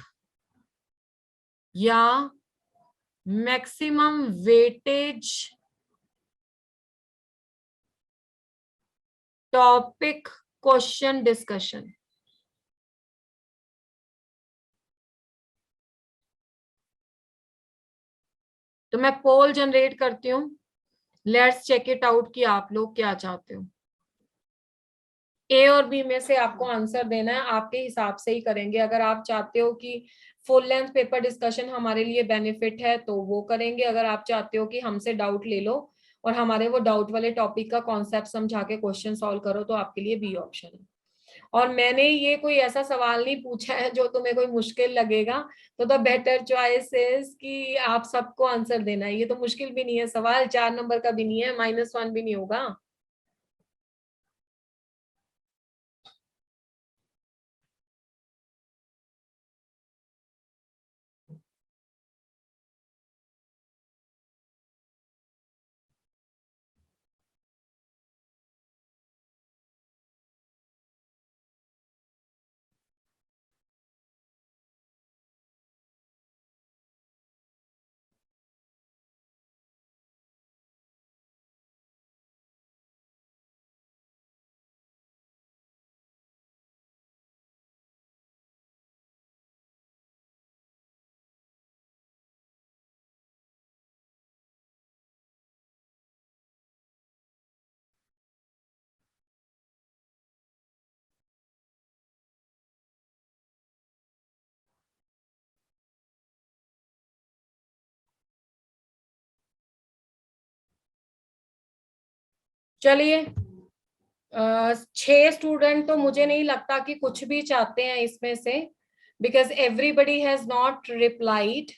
या maximum weightage topic question discussion. तो मैं पोल जनरेट करती हूँ, लेट्स चेक इट आउट कि आप लोग क्या चाहते हो। ए और बी में से आपको आंसर देना है, आपके हिसाब से ही करेंगे। अगर आप चाहते हो कि फुल लेंथ पेपर डिस्कशन हमारे लिए बेनिफिट है तो वो करेंगे, अगर आप चाहते हो कि हमसे डाउट ले लो और हमारे वो डाउट वाले टॉपिक का कॉन्सेप्ट समझा के क्वेश्चन सॉल्व करो, तो आपके लिए बी ऑप्शन है। और मैंने ये कोई ऐसा सवाल नहीं पूछा है जो तुम्हें कोई मुश्किल लगेगा, तो द बेटर चॉइस इज कि आप सबको आंसर देना है। ये तो मुश्किल भी नहीं है सवाल, 4 नंबर का भी नहीं है, -1 भी नहीं होगा। चलिए, 6 स्टूडेंट तो मुझे नहीं लगता कि कुछ भी चाहते हैं इसमें से, because everybody has not replied.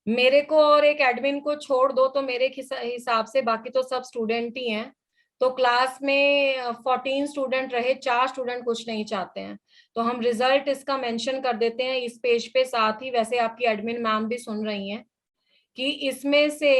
मेरे को और एक एडमिन को छोड़ दो तो मेरे हिसाब से बाकी तो सब स्टूडेंट ही हैं। तो क्लास में 14 स्टूडेंट रहे, 4 स्टूडेंट कुछ नहीं चाहते हैं, तो हम रिजल्ट इसका मेंशन कर देते हैं इस पेज पे। साथ ही वैसे आपकी एडमिन मैम भी सुन रही हैं कि इसमें से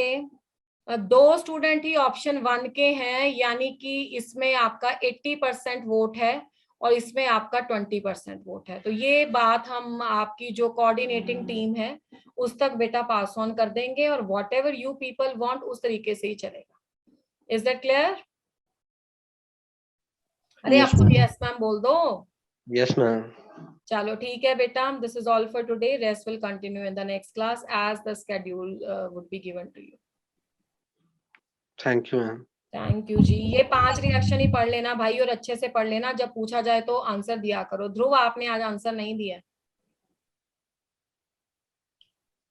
2 स्टूडेंट ही ऑप्शन 1 के हैं, यानी कि इसमें आपका 80% वोट है और इसमें आपका 20% वोट है। तो ये बात हम आपकी जो कोऑर्डिनेटिंग टीम है उस तक बेटा पास ऑन कर देंगे, और whatever you people want उस तरीके से ही चलेगा। Is that clear? अरे Yes, आप ma'am. यस मैम बोल दो। Yes ma'am. चलो ठीक है बेटा, this is all for today, rest will continue in the next class as the schedule would be given to you. Thank you ma'am. Thank you जी। ये 5 reaction ही पढ़ लेना भाई, और अच्छे से पढ़ लेना, जब पूछा जाए तो आंसर दिया करो। ध्रुव आपने आज आंसर नहीं दिया।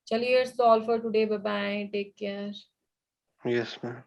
चलिए, it's all for today, bye bye, take care. Yes ma'am.